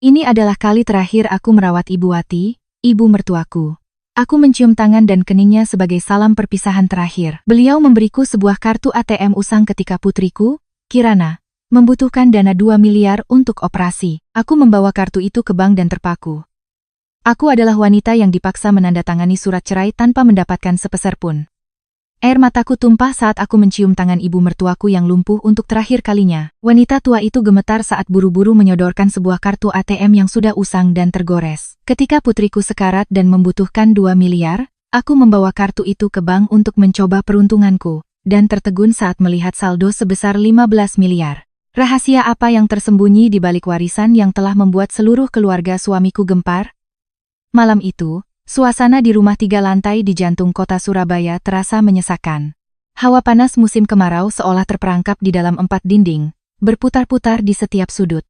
Ini adalah kali terakhir aku merawat Ibu Wati, ibu mertuaku. Aku mencium tangan dan keningnya sebagai salam perpisahan terakhir. Beliau memberiku sebuah kartu ATM usang ketika putriku, Kirana, membutuhkan dana 2 miliar untuk operasi. Aku membawa kartu itu ke bank dan terpaku. Aku adalah wanita yang dipaksa menandatangani surat cerai tanpa mendapatkan sepeser pun. Air mataku tumpah saat aku mencium tangan ibu mertuaku yang lumpuh untuk terakhir kalinya. Wanita tua itu gemetar saat buru-buru menyodorkan sebuah kartu ATM yang sudah usang dan tergores. Ketika putriku sekarat dan membutuhkan 2 miliar, aku membawa kartu itu ke bank untuk mencoba peruntunganku, dan tertegun saat melihat saldo sebesar 15 miliar. Rahasia apa yang tersembunyi di balik warisan yang telah membuat seluruh keluarga suamiku gempar? Malam itu, suasana di rumah 3 lantai di jantung kota Surabaya terasa menyesakan. Hawa panas musim kemarau seolah terperangkap di dalam 4 dinding, berputar-putar di setiap sudut.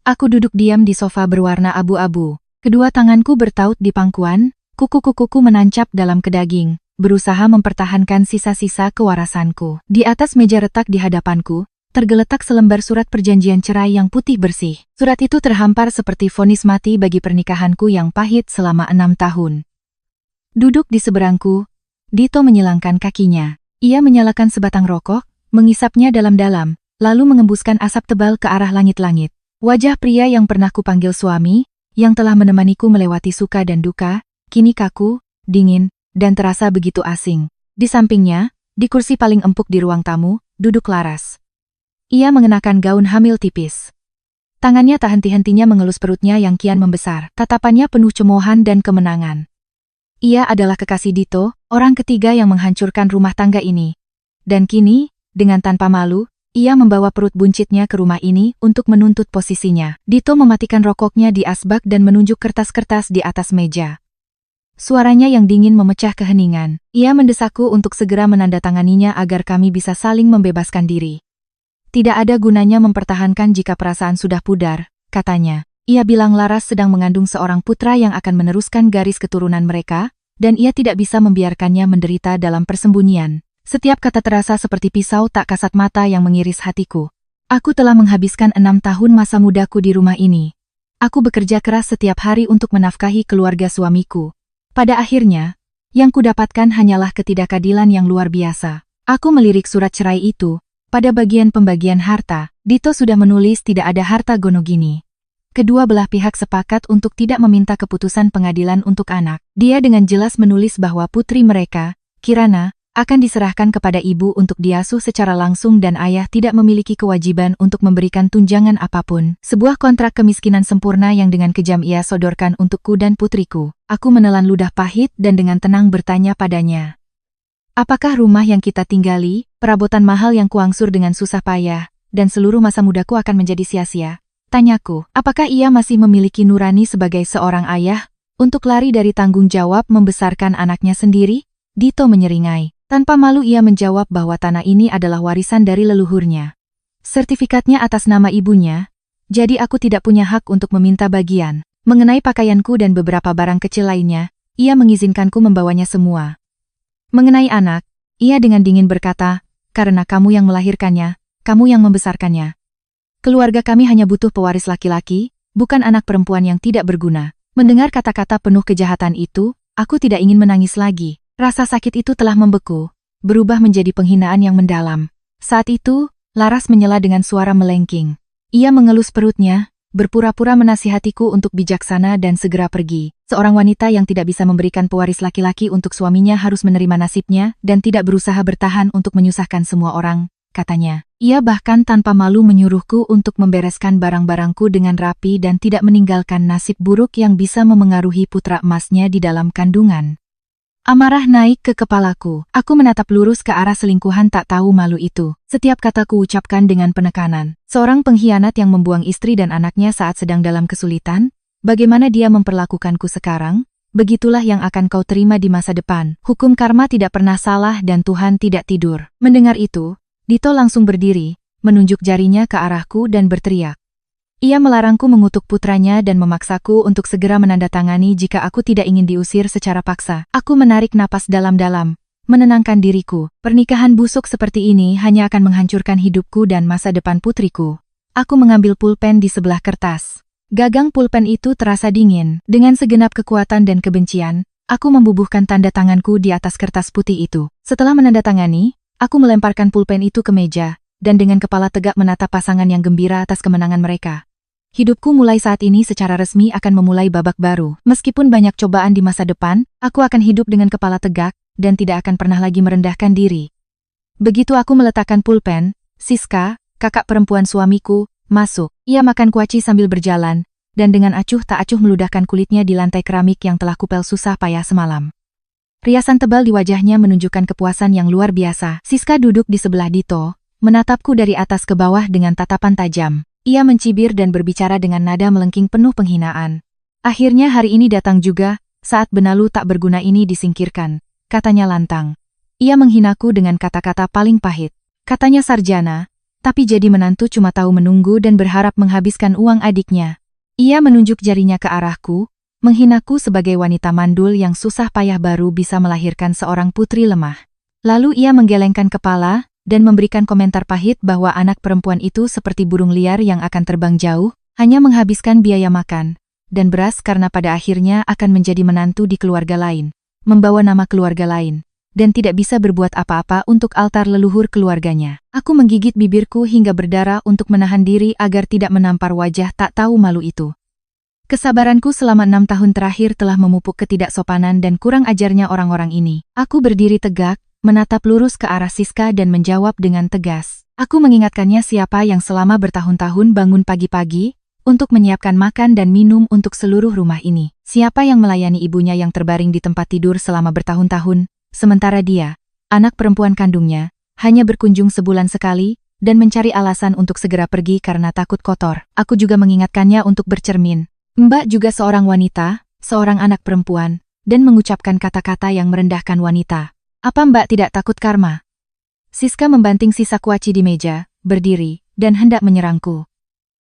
Aku duduk diam di sofa berwarna abu-abu. Kedua tanganku bertaut di pangkuan, kuku-kukuku menancap dalam kedaging, berusaha mempertahankan sisa-sisa kewarasanku. Di atas meja retak di hadapanku, tergeletak selembar surat perjanjian cerai yang putih bersih. Surat itu terhampar seperti vonis mati bagi pernikahanku yang pahit selama 6 tahun. Duduk di seberangku, Dito menyilangkan kakinya. Ia menyalakan sebatang rokok, mengisapnya dalam-dalam, lalu mengembuskan asap tebal ke arah langit-langit. Wajah pria yang pernah kupanggil suami, yang telah menemaniku melewati suka dan duka, kini kaku, dingin, dan terasa begitu asing. Di sampingnya, di kursi paling empuk di ruang tamu, duduk Laras. Ia mengenakan gaun hamil tipis. Tangannya tak henti-hentinya mengelus perutnya yang kian membesar. Tatapannya penuh cemoohan dan kemenangan. Ia adalah kekasih Dito, orang ketiga yang menghancurkan rumah tangga ini. Dan kini, dengan tanpa malu, ia membawa perut buncitnya ke rumah ini untuk menuntut posisinya. Dito mematikan rokoknya di asbak dan menunjuk kertas-kertas di atas meja. Suaranya yang dingin memecah keheningan. Ia mendesakku untuk segera menandatanganinya agar kami bisa saling membebaskan diri. Tidak ada gunanya mempertahankan jika perasaan sudah pudar, katanya. Ia bilang Laras sedang mengandung seorang putra yang akan meneruskan garis keturunan mereka, dan ia tidak bisa membiarkannya menderita dalam persembunyian. Setiap kata terasa seperti pisau tak kasat mata yang mengiris hatiku. Aku telah menghabiskan 6 tahun masa mudaku di rumah ini. Aku bekerja keras setiap hari untuk menafkahi keluarga suamiku. Pada akhirnya, yang kudapatkan hanyalah ketidakadilan yang luar biasa. Aku melirik surat cerai itu. Pada bagian pembagian harta, Dito sudah menulis tidak ada harta gonogini. Kedua belah pihak sepakat untuk tidak meminta keputusan pengadilan untuk anak. Dia dengan jelas menulis bahwa putri mereka, Kirana, akan diserahkan kepada ibu untuk diasuh secara langsung dan ayah tidak memiliki kewajiban untuk memberikan tunjangan apapun. Sebuah kontrak kemiskinan sempurna yang dengan kejam ia sodorkan untukku dan putriku. Aku menelan ludah pahit dan dengan tenang bertanya padanya. Apakah rumah yang kita tinggali, perabotan mahal yang kuangsur dengan susah payah, dan seluruh masa mudaku akan menjadi sia-sia? Tanyaku, apakah ia masih memiliki nurani sebagai seorang ayah, untuk lari dari tanggung jawab membesarkan anaknya sendiri? Dito menyeringai. Tanpa malu ia menjawab bahwa tanah ini adalah warisan dari leluhurnya. Sertifikatnya atas nama ibunya, jadi aku tidak punya hak untuk meminta bagian. Mengenai pakaianku dan beberapa barang kecil lainnya, ia mengizinkanku membawanya semua. Mengenai anak, ia dengan dingin berkata, karena kamu yang melahirkannya, kamu yang membesarkannya. Keluarga kami hanya butuh pewaris laki-laki, bukan anak perempuan yang tidak berguna. Mendengar kata-kata penuh kejahatan itu, aku tidak ingin menangis lagi. Rasa sakit itu telah membeku, berubah menjadi penghinaan yang mendalam. Saat itu, Laras menyela dengan suara melengking. Ia mengelus perutnya, berpura-pura menasihatiku untuk bijaksana dan segera pergi. Seorang wanita yang tidak bisa memberikan pewaris laki-laki untuk suaminya harus menerima nasibnya dan tidak berusaha bertahan untuk menyusahkan semua orang, katanya. Ia bahkan tanpa malu menyuruhku untuk membereskan barang-barangku dengan rapi dan tidak meninggalkan nasib buruk yang bisa memengaruhi putra emasnya di dalam kandungan. Amarah naik ke kepalaku. Aku menatap lurus ke arah selingkuhan tak tahu malu itu. Setiap kataku ucapkan dengan penekanan. Seorang pengkhianat yang membuang istri dan anaknya saat sedang dalam kesulitan, bagaimana dia memperlakukanku sekarang, begitulah yang akan kau terima di masa depan. Hukum karma tidak pernah salah dan Tuhan tidak tidur. Mendengar itu, Dito langsung berdiri, menunjuk jarinya ke arahku dan berteriak. Ia melarangku mengutuk putranya dan memaksaku untuk segera menandatangani jika aku tidak ingin diusir secara paksa. Aku menarik napas dalam-dalam, menenangkan diriku. Pernikahan busuk seperti ini hanya akan menghancurkan hidupku dan masa depan putriku. Aku mengambil pulpen di sebelah kertas. Gagang pulpen itu terasa dingin. Dengan segenap kekuatan dan kebencian, aku membubuhkan tanda tanganku di atas kertas putih itu. Setelah menandatangani, aku melemparkan pulpen itu ke meja, dan dengan kepala tegak menatap pasangan yang gembira atas kemenangan mereka. Hidupku mulai saat ini secara resmi akan memulai babak baru. Meskipun banyak cobaan di masa depan, aku akan hidup dengan kepala tegak, dan tidak akan pernah lagi merendahkan diri. Begitu aku meletakkan pulpen, Siska, kakak perempuan suamiku, masuk. Ia makan kuaci sambil berjalan, dan dengan acuh tak acuh meludahkan kulitnya di lantai keramik yang telah kupel susah payah semalam. Riasan tebal di wajahnya menunjukkan kepuasan yang luar biasa. Siska duduk di sebelah Dito, menatapku dari atas ke bawah dengan tatapan tajam. Ia mencibir dan berbicara dengan nada melengking penuh penghinaan. Akhirnya hari ini datang juga, saat benalu tak berguna ini disingkirkan, katanya lantang. Ia menghinaku dengan kata-kata paling pahit. Katanya sarjana, tapi jadi menantu cuma tahu menunggu dan berharap menghabiskan uang adiknya. Ia menunjuk jarinya ke arahku, menghinaku sebagai wanita mandul yang susah payah baru bisa melahirkan seorang putri lemah. Lalu ia menggelengkan kepala, dan memberikan komentar pahit bahwa anak perempuan itu seperti burung liar yang akan terbang jauh, hanya menghabiskan biaya makan, dan beras karena pada akhirnya akan menjadi menantu di keluarga lain, membawa nama keluarga lain, dan tidak bisa berbuat apa-apa untuk altar leluhur keluarganya. Aku menggigit bibirku hingga berdarah untuk menahan diri agar tidak menampar wajah tak tahu malu itu. Kesabaranku selama 6 tahun terakhir telah memupuk ketidaksopanan dan kurang ajarnya orang-orang ini. Aku berdiri tegak, menatap lurus ke arah Siska dan menjawab dengan tegas. Aku mengingatkannya siapa yang selama bertahun-tahun bangun pagi-pagi, untuk menyiapkan makan dan minum untuk seluruh rumah ini. Siapa yang melayani ibunya yang terbaring di tempat tidur selama bertahun-tahun, sementara dia, anak perempuan kandungnya, hanya berkunjung sebulan sekali, dan mencari alasan untuk segera pergi karena takut kotor. Aku juga mengingatkannya untuk bercermin. Mbak juga seorang wanita, seorang anak perempuan, dan mengucapkan kata-kata yang merendahkan wanita. Apa Mbak tidak takut karma? Siska membanting sisa kuaci di meja, berdiri, dan hendak menyerangku.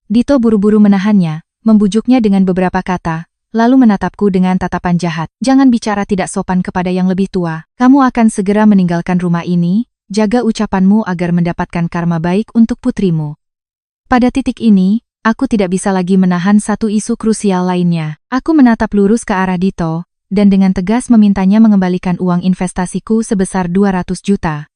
Dito buru-buru menahannya, membujuknya dengan beberapa kata, lalu menatapku dengan tatapan jahat. Jangan bicara tidak sopan kepada yang lebih tua. Kamu akan segera meninggalkan rumah ini, jaga ucapanmu agar mendapatkan karma baik untuk putrimu. Pada titik ini, aku tidak bisa lagi menahan satu isu krusial lainnya. Aku menatap lurus ke arah Dito, dan dengan tegas memintanya mengembalikan uang investasiku sebesar 200 juta.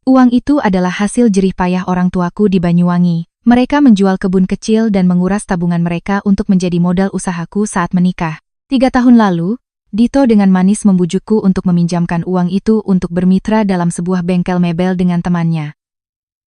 Uang itu adalah hasil jerih payah orang tuaku di Banyuwangi. Mereka menjual kebun kecil dan menguras tabungan mereka untuk menjadi modal usahaku saat menikah. 3 tahun lalu, Dito dengan manis membujukku untuk meminjamkan uang itu untuk bermitra dalam sebuah bengkel mebel dengan temannya.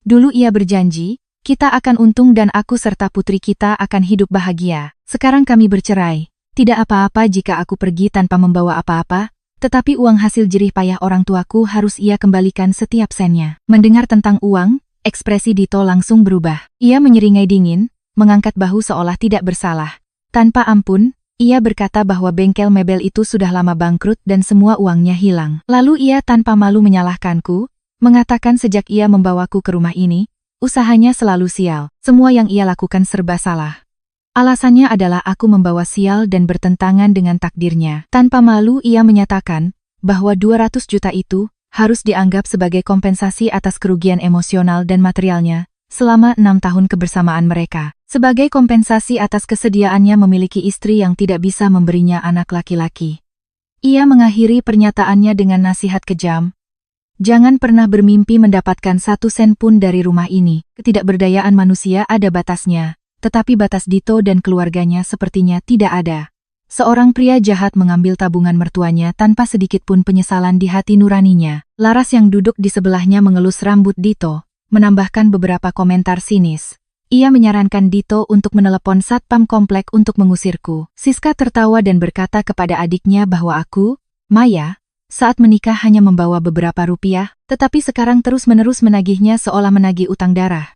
Dulu ia berjanji, kita akan untung dan aku serta putri kita akan hidup bahagia. Sekarang kami bercerai. Tidak apa-apa jika aku pergi tanpa membawa apa-apa, tetapi uang hasil jerih payah orang tuaku harus ia kembalikan setiap sennya. Mendengar tentang uang, ekspresi Dito langsung berubah. Ia menyeringai dingin, mengangkat bahu seolah tidak bersalah. Tanpa ampun, ia berkata bahwa bengkel mebel itu sudah lama bangkrut dan semua uangnya hilang. Lalu ia tanpa malu menyalahkanku, mengatakan sejak ia membawaku ke rumah ini, usahanya selalu sial. Semua yang ia lakukan serba salah. Alasannya adalah aku membawa sial dan bertentangan dengan takdirnya. Tanpa malu ia menyatakan bahwa 200 juta itu harus dianggap sebagai kompensasi atas kerugian emosional dan materialnya selama 6 tahun kebersamaan mereka. Sebagai kompensasi atas kesediaannya memiliki istri yang tidak bisa memberinya anak laki-laki. Ia mengakhiri pernyataannya dengan nasihat kejam. Jangan pernah bermimpi mendapatkan 1 sen pun dari rumah ini. Ketidakberdayaan manusia ada batasnya. Tetapi batas Dito dan keluarganya sepertinya tidak ada. Seorang pria jahat mengambil tabungan mertuanya tanpa sedikit pun penyesalan di hati nuraninya. Laras yang duduk di sebelahnya mengelus rambut Dito, menambahkan beberapa komentar sinis. Ia menyarankan Dito untuk menelepon satpam komplek untuk mengusirku. Siska tertawa dan berkata kepada adiknya bahwa aku, Maya, saat menikah hanya membawa beberapa rupiah, tetapi sekarang terus-menerus menagihnya seolah menagih utang darah.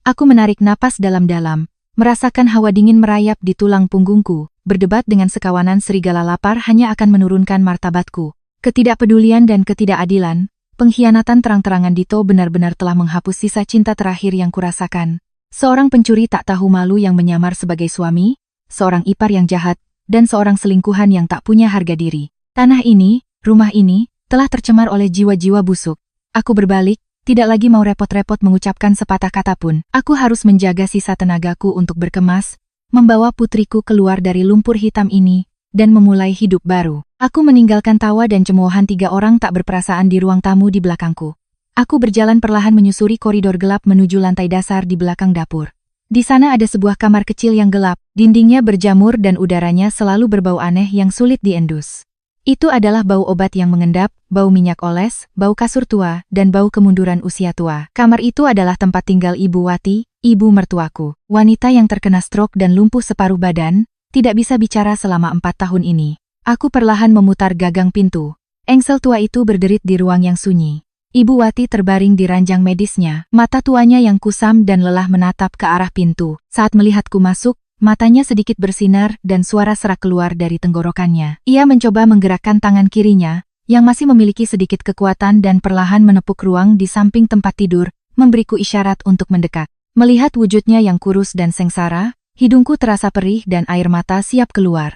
Aku menarik napas dalam-dalam, merasakan hawa dingin merayap di tulang punggungku. Berdebat dengan sekawanan serigala lapar hanya akan menurunkan martabatku. Ketidakpedulian dan ketidakadilan, pengkhianatan terang-terangan Dito benar-benar telah menghapus sisa cinta terakhir yang kurasakan. Seorang pencuri tak tahu malu yang menyamar sebagai suami, seorang ipar yang jahat, dan seorang selingkuhan yang tak punya harga diri. Tanah ini, rumah ini, telah tercemar oleh jiwa-jiwa busuk. Aku berbalik, tidak lagi mau repot-repot mengucapkan sepatah kata pun. Aku harus menjaga sisa tenagaku untuk berkemas, membawa putriku keluar dari lumpur hitam ini, dan memulai hidup baru. Aku meninggalkan tawa dan cemoohan 3 orang tak berperasaan di ruang tamu di belakangku. Aku berjalan perlahan menyusuri koridor gelap menuju lantai dasar di belakang dapur. Di sana ada sebuah kamar kecil yang gelap, dindingnya berjamur dan udaranya selalu berbau aneh yang sulit diendus. Itu adalah bau obat yang mengendap, bau minyak oles, bau kasur tua, dan bau kemunduran usia tua. Kamar itu adalah tempat tinggal Ibu Wati, ibu mertuaku. Wanita yang terkena stroke dan lumpuh separuh badan, tidak bisa bicara selama 4 tahun ini. Aku perlahan memutar gagang pintu. Engsel tua itu berderit di ruang yang sunyi. Ibu Wati terbaring di ranjang medisnya, mata tuanya yang kusam dan lelah menatap ke arah pintu. Saat melihatku masuk, matanya sedikit bersinar dan suara serak keluar dari tenggorokannya. Ia mencoba menggerakkan tangan kirinya, yang masih memiliki sedikit kekuatan dan perlahan menepuk ruang di samping tempat tidur, memberiku isyarat untuk mendekat. Melihat wujudnya yang kurus dan sengsara, hidungku terasa perih dan air mata siap keluar.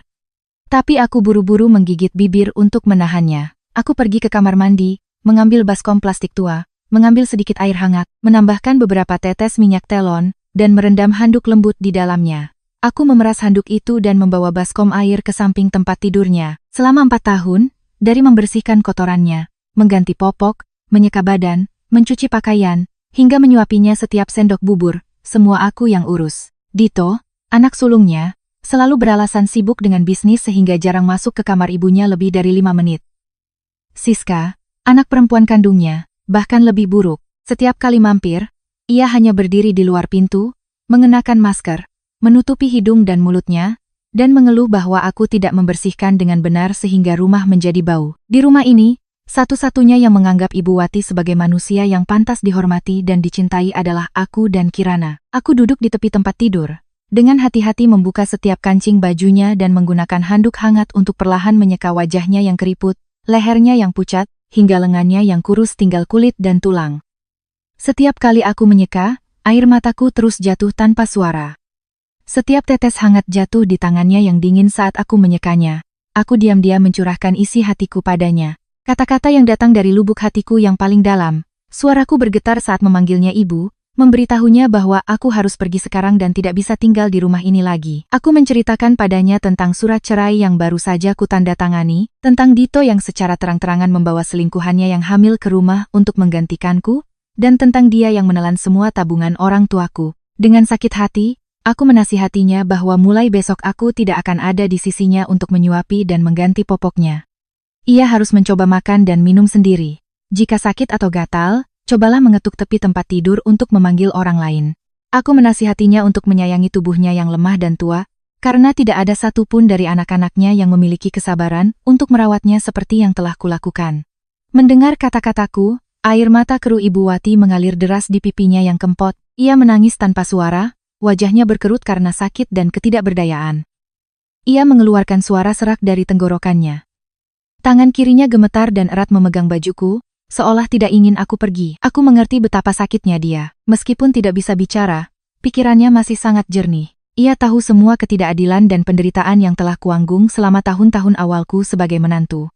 Tapi aku buru-buru menggigit bibir untuk menahannya. Aku pergi ke kamar mandi, mengambil baskom plastik tua, mengambil sedikit air hangat, menambahkan beberapa tetes minyak telon, dan merendam handuk lembut di dalamnya. Aku memeras handuk itu dan membawa baskom air ke samping tempat tidurnya. Selama 4 tahun, dari membersihkan kotorannya, mengganti popok, menyeka badan, mencuci pakaian, hingga menyuapinya setiap sendok bubur, semua aku yang urus. Dito, anak sulungnya, selalu beralasan sibuk dengan bisnis sehingga jarang masuk ke kamar ibunya lebih dari 5 menit. Siska, anak perempuan kandungnya, bahkan lebih buruk. Setiap kali mampir, ia hanya berdiri di luar pintu, mengenakan masker, menutupi hidung dan mulutnya, dan mengeluh bahwa aku tidak membersihkan dengan benar sehingga rumah menjadi bau. Di rumah ini, satu-satunya yang menganggap Ibu Wati sebagai manusia yang pantas dihormati dan dicintai adalah aku dan Kirana. Aku duduk di tepi tempat tidur, dengan hati-hati membuka setiap kancing bajunya dan menggunakan handuk hangat untuk perlahan menyeka wajahnya yang keriput, lehernya yang pucat, hingga lengannya yang kurus tinggal kulit dan tulang. Setiap kali aku menyeka, air mataku terus jatuh tanpa suara. Setiap tetes hangat jatuh di tangannya yang dingin saat aku menyekanya. Aku diam-diam mencurahkan isi hatiku padanya. Kata-kata yang datang dari lubuk hatiku yang paling dalam. Suaraku bergetar saat memanggilnya ibu, memberitahunya bahwa aku harus pergi sekarang dan tidak bisa tinggal di rumah ini lagi. Aku menceritakan padanya tentang surat cerai yang baru saja kutandatangani, tentang Dito yang secara terang-terangan membawa selingkuhannya yang hamil ke rumah untuk menggantikanku, dan tentang dia yang menelan semua tabungan orang tuaku. Dengan sakit hati, aku menasihatinya bahwa mulai besok aku tidak akan ada di sisinya untuk menyuapi dan mengganti popoknya. Ia harus mencoba makan dan minum sendiri. Jika sakit atau gatal, cobalah mengetuk tepi tempat tidur untuk memanggil orang lain. Aku menasihatinya untuk menyayangi tubuhnya yang lemah dan tua, karena tidak ada satupun dari anak-anaknya yang memiliki kesabaran untuk merawatnya seperti yang telah kulakukan. Mendengar kata-kataku, air mata keruh Ibu Wati mengalir deras di pipinya yang kempot. Ia menangis tanpa suara, wajahnya berkerut karena sakit dan ketidakberdayaan. Ia mengeluarkan suara serak dari tenggorokannya. Tangan kirinya gemetar dan erat memegang bajuku, seolah tidak ingin aku pergi. Aku mengerti betapa sakitnya dia. Meskipun tidak bisa bicara, pikirannya masih sangat jernih. Ia tahu semua ketidakadilan dan penderitaan yang telah kuanggung selama tahun-tahun awalku sebagai menantu.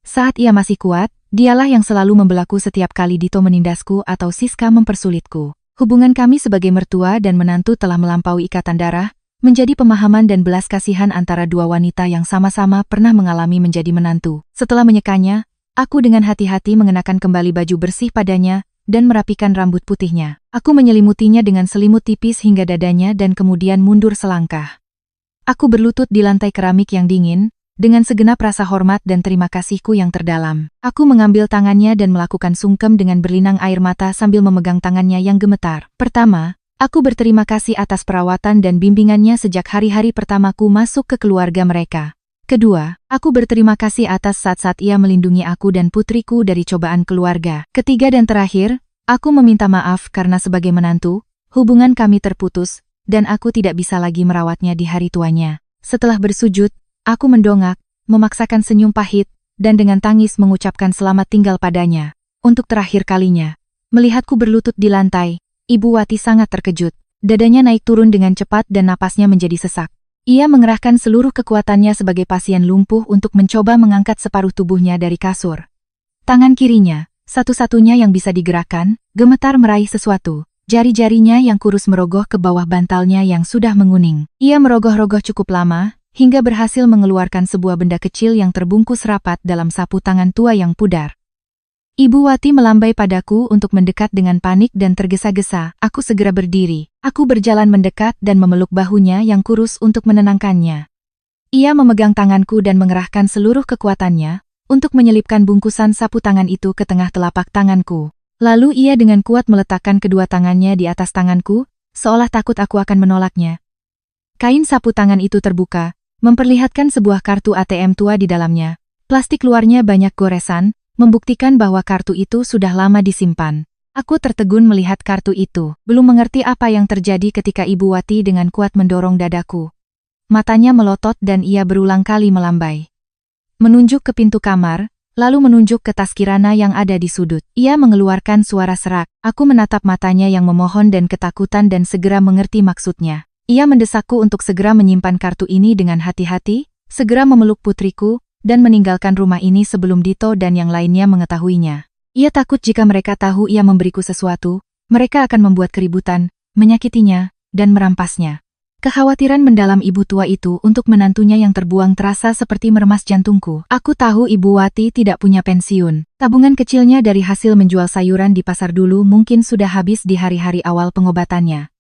Saat ia masih kuat, dialah yang selalu membelaku setiap kali Dito menindasku atau Siska mempersulitku. Hubungan kami sebagai mertua dan menantu telah melampaui ikatan darah, menjadi pemahaman dan belas kasihan antara dua wanita yang sama-sama pernah mengalami menjadi menantu. Setelah menyekanya, aku dengan hati-hati mengenakan kembali baju bersih padanya, dan merapikan rambut putihnya. Aku menyelimutinya dengan selimut tipis hingga dadanya dan kemudian mundur selangkah. Aku berlutut di lantai keramik yang dingin, dengan segenap rasa hormat dan terima kasihku yang terdalam. Aku mengambil tangannya dan melakukan sungkem dengan berlinang air mata sambil memegang tangannya yang gemetar. Pertama, aku berterima kasih atas perawatan dan bimbingannya sejak hari-hari pertamaku masuk ke keluarga mereka. Kedua, aku berterima kasih atas saat-saat ia melindungi aku dan putriku dari cobaan keluarga. Ketiga dan terakhir, aku meminta maaf karena sebagai menantu, hubungan kami terputus, dan aku tidak bisa lagi merawatnya di hari tuanya. Setelah bersujud, aku mendongak, memaksakan senyum pahit, dan dengan tangis mengucapkan selamat tinggal padanya. Untuk terakhir kalinya, melihatku berlutut di lantai, Ibu Wati sangat terkejut. Dadanya naik turun dengan cepat dan napasnya menjadi sesak. Ia mengerahkan seluruh kekuatannya sebagai pasien lumpuh untuk mencoba mengangkat separuh tubuhnya dari kasur. Tangan kirinya, satu-satunya yang bisa digerakkan, gemetar meraih sesuatu. Jari-jarinya yang kurus merogoh ke bawah bantalnya yang sudah menguning. Ia merogoh-rogoh cukup lama, hingga berhasil mengeluarkan sebuah benda kecil yang terbungkus rapat dalam sapu tangan tua yang pudar. Ibu Wati melambai padaku untuk mendekat dengan panik dan tergesa-gesa. Aku segera berdiri. Aku berjalan mendekat dan memeluk bahunya yang kurus untuk menenangkannya. Ia memegang tanganku dan mengerahkan seluruh kekuatannya untuk menyelipkan bungkusan sapu tangan itu ke tengah telapak tanganku. Lalu ia dengan kuat meletakkan kedua tangannya di atas tanganku, seolah takut aku akan menolaknya. Kain sapu tangan itu terbuka, memperlihatkan sebuah kartu ATM tua di dalamnya. Plastik luarnya banyak goresan, membuktikan bahwa kartu itu sudah lama disimpan. Aku tertegun melihat kartu itu, belum mengerti apa yang terjadi ketika Ibu Wati dengan kuat mendorong dadaku. Matanya melotot dan ia berulang kali melambai. Menunjuk ke pintu kamar, lalu menunjuk ke tas Kirana yang ada di sudut. Ia mengeluarkan suara serak. Aku menatap matanya yang memohon dan ketakutan dan segera mengerti maksudnya. Ia mendesakku untuk segera menyimpan kartu ini dengan hati-hati, segera memeluk putriku, dan meninggalkan rumah ini sebelum Dito dan yang lainnya mengetahuinya. Ia takut jika mereka tahu ia memberiku sesuatu, mereka akan membuat keributan, menyakitinya, dan merampasnya. Kekhawatiran mendalam ibu tua itu untuk menantunya yang terbuang terasa seperti meremas jantungku. Aku tahu Ibu Wati tidak punya pensiun. Tabungan kecilnya dari hasil menjual sayuran di pasar dulu mungkin sudah habis di hari-hari awal pengobatannya.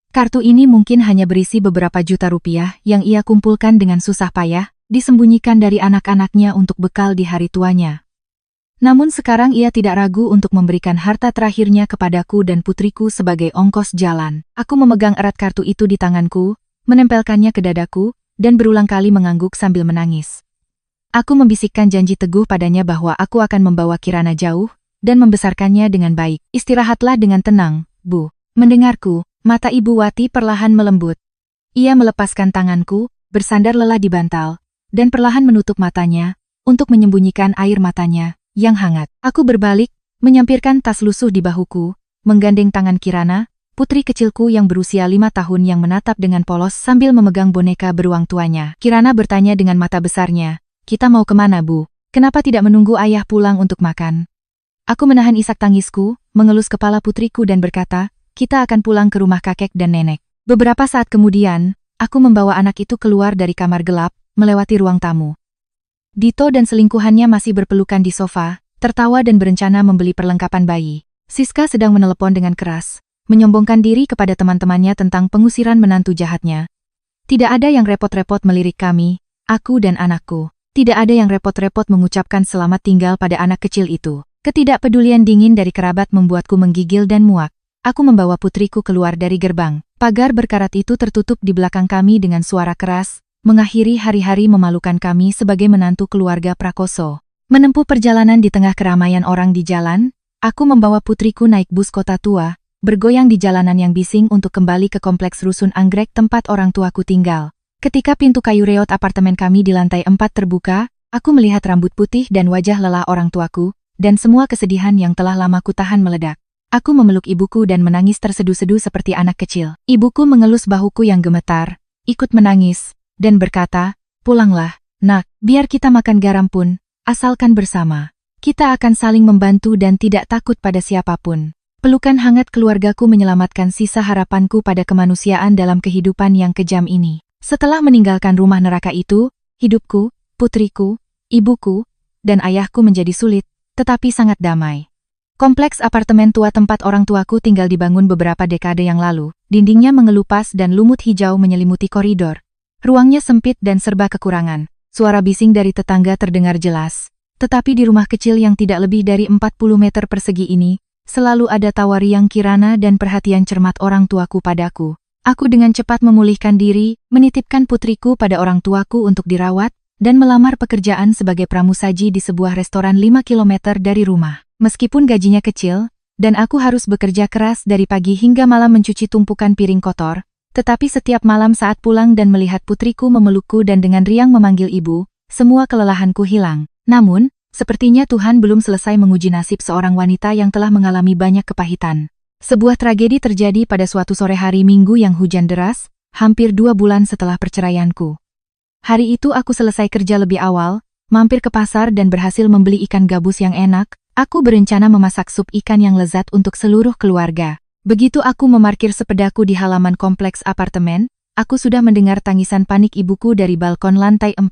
Kartu ini mungkin hanya berisi beberapa juta rupiah yang ia kumpulkan dengan susah payah, disembunyikan dari anak-anaknya untuk bekal di hari tuanya. Namun sekarang ia tidak ragu untuk memberikan harta terakhirnya kepadaku dan putriku sebagai ongkos jalan. Aku memegang erat kartu itu di tanganku, menempelkannya ke dadaku, dan berulang kali mengangguk sambil menangis. Aku membisikkan janji teguh padanya bahwa aku akan membawa Kirana jauh, dan membesarkannya dengan baik. Istirahatlah dengan tenang, Bu. Mendengarku, mata Ibu Wati perlahan melembut. Ia melepaskan tanganku, bersandar lelah di bantal, dan perlahan menutup matanya, untuk menyembunyikan air matanya yang hangat. Aku berbalik, menyampirkan tas lusuh di bahuku, menggandeng tangan Kirana, putri kecilku yang berusia 5 tahun yang menatap dengan polos sambil memegang boneka beruang tuanya. Kirana bertanya dengan mata besarnya, "Kita mau kemana, Bu? Kenapa tidak menunggu ayah pulang untuk makan?" Aku menahan isak tangisku, mengelus kepala putriku dan berkata, "Kita akan pulang ke rumah kakek dan nenek." Beberapa saat kemudian, aku membawa anak itu keluar dari kamar gelap, melewati ruang tamu. Dito dan selingkuhannya masih berpelukan di sofa, tertawa dan berencana membeli perlengkapan bayi. Siska sedang menelepon dengan keras, menyombongkan diri kepada teman-temannya tentang pengusiran menantu jahatnya. Tidak ada yang repot-repot melirik kami, aku dan anakku. Tidak ada yang repot-repot mengucapkan selamat tinggal pada anak kecil itu. Ketidakpedulian dingin dari kerabat membuatku menggigil dan muak. Aku membawa putriku keluar dari gerbang. Pagar berkarat itu tertutup di belakang kami dengan suara keras, mengakhiri hari-hari memalukan kami sebagai menantu keluarga Prakoso. Menempuh perjalanan di tengah keramaian orang di jalan, aku membawa putriku naik bus kota tua, bergoyang di jalanan yang bising untuk kembali ke kompleks rusun anggrek tempat orang tuaku tinggal. Ketika pintu kayu reot apartemen kami di lantai 4 terbuka, aku melihat rambut putih dan wajah lelah orang tuaku, dan semua kesedihan yang telah lama kutahan meledak. Aku memeluk ibuku dan menangis terseduh-seduh seperti anak kecil. Ibuku mengelus bahuku yang gemetar, ikut menangis, dan berkata, "Pulanglah, nak, biar kita makan garam pun, asalkan bersama. Kita akan saling membantu dan tidak takut pada siapapun." Pelukan hangat keluargaku menyelamatkan sisa harapanku pada kemanusiaan dalam kehidupan yang kejam ini. Setelah meninggalkan rumah neraka itu, hidupku, putriku, ibuku, dan ayahku menjadi sulit, tetapi sangat damai. Kompleks apartemen tua tempat orang tuaku tinggal dibangun beberapa dekade yang lalu. Dindingnya mengelupas dan lumut hijau menyelimuti koridor. Ruangnya sempit dan serba kekurangan. Suara bising dari tetangga terdengar jelas. Tetapi di rumah kecil yang tidak lebih dari 40 meter persegi ini, selalu ada tawa riang Kirana dan perhatian cermat orang tuaku padaku. Aku dengan cepat memulihkan diri, menitipkan putriku pada orang tuaku untuk dirawat, dan melamar pekerjaan sebagai pramusaji di sebuah restoran 5 km dari rumah. Meskipun gajinya kecil, dan aku harus bekerja keras dari pagi hingga malam mencuci tumpukan piring kotor, tetapi setiap malam saat pulang dan melihat putriku memelukku dan dengan riang memanggil ibu, semua kelelahanku hilang. Namun, sepertinya Tuhan belum selesai menguji nasib seorang wanita yang telah mengalami banyak kepahitan. Sebuah tragedi terjadi pada suatu sore hari Minggu yang hujan deras, hampir 2 bulan setelah perceraianku. Hari itu aku selesai kerja lebih awal, mampir ke pasar dan berhasil membeli ikan gabus yang enak. Aku berencana memasak sup ikan yang lezat untuk seluruh keluarga. Begitu aku memarkir sepedaku di halaman kompleks apartemen, aku sudah mendengar tangisan panik ibuku dari balkon lantai 4.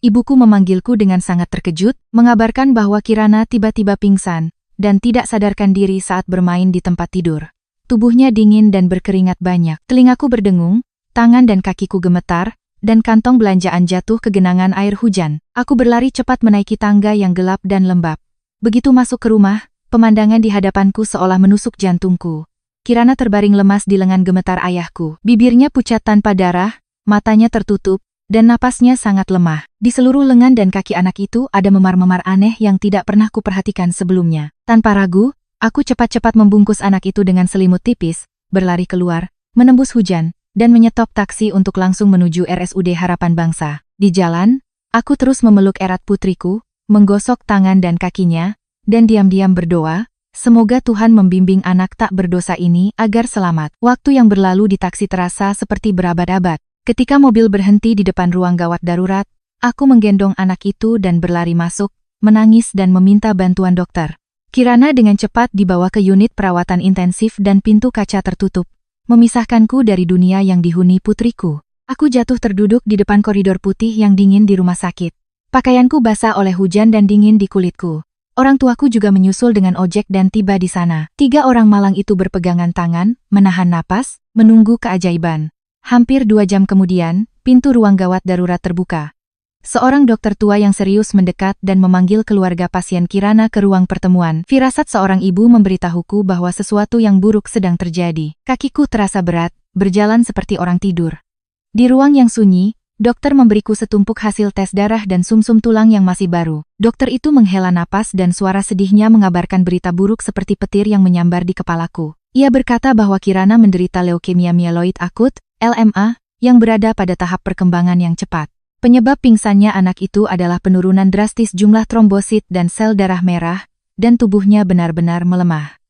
Ibuku memanggilku dengan sangat terkejut, mengabarkan bahwa Kirana tiba-tiba pingsan dan tidak sadarkan diri saat bermain di tempat tidur. Tubuhnya dingin dan berkeringat banyak. Telingaku berdengung, tangan dan kakiku gemetar, dan kantong belanjaan jatuh ke genangan air hujan. Aku berlari cepat menaiki tangga yang gelap dan lembab. Begitu masuk ke rumah, pemandangan di hadapanku seolah menusuk jantungku. Kirana terbaring lemas di lengan gemetar ayahku. Bibirnya pucat tanpa darah, matanya tertutup, dan napasnya sangat lemah. Di seluruh lengan dan kaki anak itu ada memar-memar aneh yang tidak pernah kuperhatikan sebelumnya. Tanpa ragu, aku cepat-cepat membungkus anak itu dengan selimut tipis, berlari keluar, menembus hujan, dan menyetop taksi untuk langsung menuju RSUD Harapan Bangsa. Di jalan, aku terus memeluk erat putriku, menggosok tangan dan kakinya, dan diam-diam berdoa, semoga Tuhan membimbing anak tak berdosa ini agar selamat. Waktu yang berlalu di taksi terasa seperti berabad-abad. Ketika mobil berhenti di depan ruang gawat darurat, aku menggendong anak itu dan berlari masuk, menangis dan meminta bantuan dokter. Kirana dengan cepat dibawa ke unit perawatan intensif dan pintu kaca tertutup, memisahkanku dari dunia yang dihuni putriku. Aku jatuh terduduk di depan koridor putih yang dingin di rumah sakit. Pakaianku basah oleh hujan dan dingin di kulitku. Orang tuaku juga menyusul dengan ojek dan tiba di sana. 3 orang malang itu berpegangan tangan, menahan napas, menunggu keajaiban. Hampir 2 jam kemudian, pintu ruang gawat darurat terbuka. Seorang dokter tua yang serius mendekat dan memanggil keluarga pasien Kirana ke ruang pertemuan. Firasat seorang ibu memberitahuku bahwa sesuatu yang buruk sedang terjadi. Kakiku terasa berat, berjalan seperti orang tidur. Di ruang yang sunyi, dokter memberiku setumpuk hasil tes darah dan sumsum tulang yang masih baru. Dokter itu menghela napas dan suara sedihnya mengabarkan berita buruk seperti petir yang menyambar di kepalaku. Ia berkata bahwa Kirana menderita leukemia mieloid akut, LMA, yang berada pada tahap perkembangan yang cepat. Penyebab pingsannya anak itu adalah penurunan drastis jumlah trombosit dan sel darah merah, dan tubuhnya benar-benar melemah.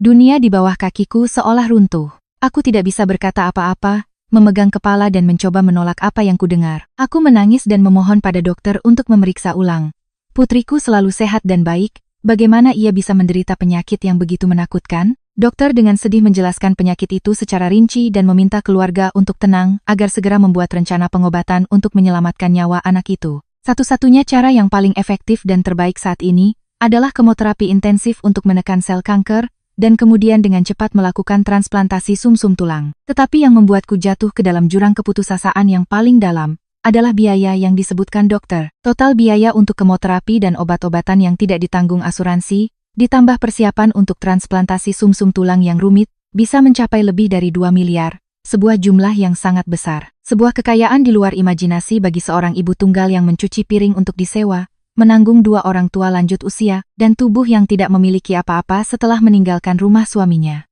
Dunia di bawah kakiku seolah runtuh. Aku tidak bisa berkata apa-apa, memegang kepala dan mencoba menolak apa yang kudengar. Aku menangis dan memohon pada dokter untuk memeriksa ulang. Putriku selalu sehat dan baik, bagaimana ia bisa menderita penyakit yang begitu menakutkan? Dokter dengan sedih menjelaskan penyakit itu secara rinci dan meminta keluarga untuk tenang agar segera membuat rencana pengobatan untuk menyelamatkan nyawa anak itu. Satu-satunya cara yang paling efektif dan terbaik saat ini adalah kemoterapi intensif untuk menekan sel kanker, dan kemudian dengan cepat melakukan transplantasi sumsum tulang. Tetapi yang membuatku jatuh ke dalam jurang keputusasaan yang paling dalam adalah biaya yang disebutkan dokter. Total biaya untuk kemoterapi dan obat-obatan yang tidak ditanggung asuransi, ditambah persiapan untuk transplantasi sumsum tulang yang rumit, bisa mencapai lebih dari 2 miliar, sebuah jumlah yang sangat besar. Sebuah kekayaan di luar imajinasi bagi seorang ibu tunggal yang mencuci piring untuk disewa, menanggung 2 orang tua lanjut usia, dan tubuh yang tidak memiliki apa-apa setelah meninggalkan rumah suaminya.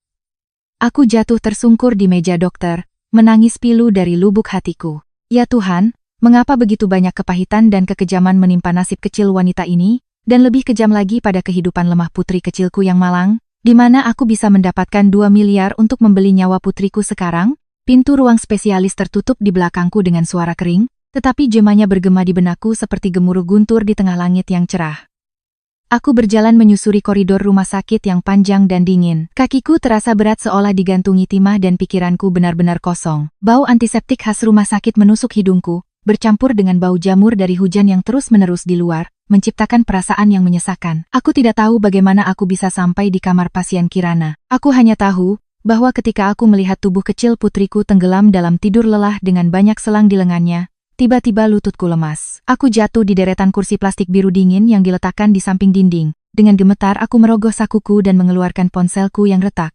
Aku jatuh tersungkur di meja dokter, menangis pilu dari lubuk hatiku. Ya Tuhan, mengapa begitu banyak kepahitan dan kekejaman menimpa nasib kecil wanita ini, dan lebih kejam lagi pada kehidupan lemah putri kecilku yang malang, di mana aku bisa mendapatkan 2 miliar untuk membeli nyawa putriku sekarang? Pintu ruang spesialis tertutup di belakangku dengan suara kering, tetapi jemanya bergema di benakku seperti gemuruh guntur di tengah langit yang cerah. Aku berjalan menyusuri koridor rumah sakit yang panjang dan dingin. Kakiku terasa berat seolah digantungi timah dan pikiranku benar-benar kosong. Bau antiseptik khas rumah sakit menusuk hidungku, bercampur dengan bau jamur dari hujan yang terus-menerus di luar, menciptakan perasaan yang menyesakan. Aku tidak tahu bagaimana aku bisa sampai di kamar pasien Kirana. Aku hanya tahu bahwa ketika aku melihat tubuh kecil putriku tenggelam dalam tidur lelah dengan banyak selang di lengannya, tiba-tiba lututku lemas. Aku jatuh di deretan kursi plastik biru dingin yang diletakkan di samping dinding. Dengan gemetar aku merogoh sakuku dan mengeluarkan ponselku yang retak.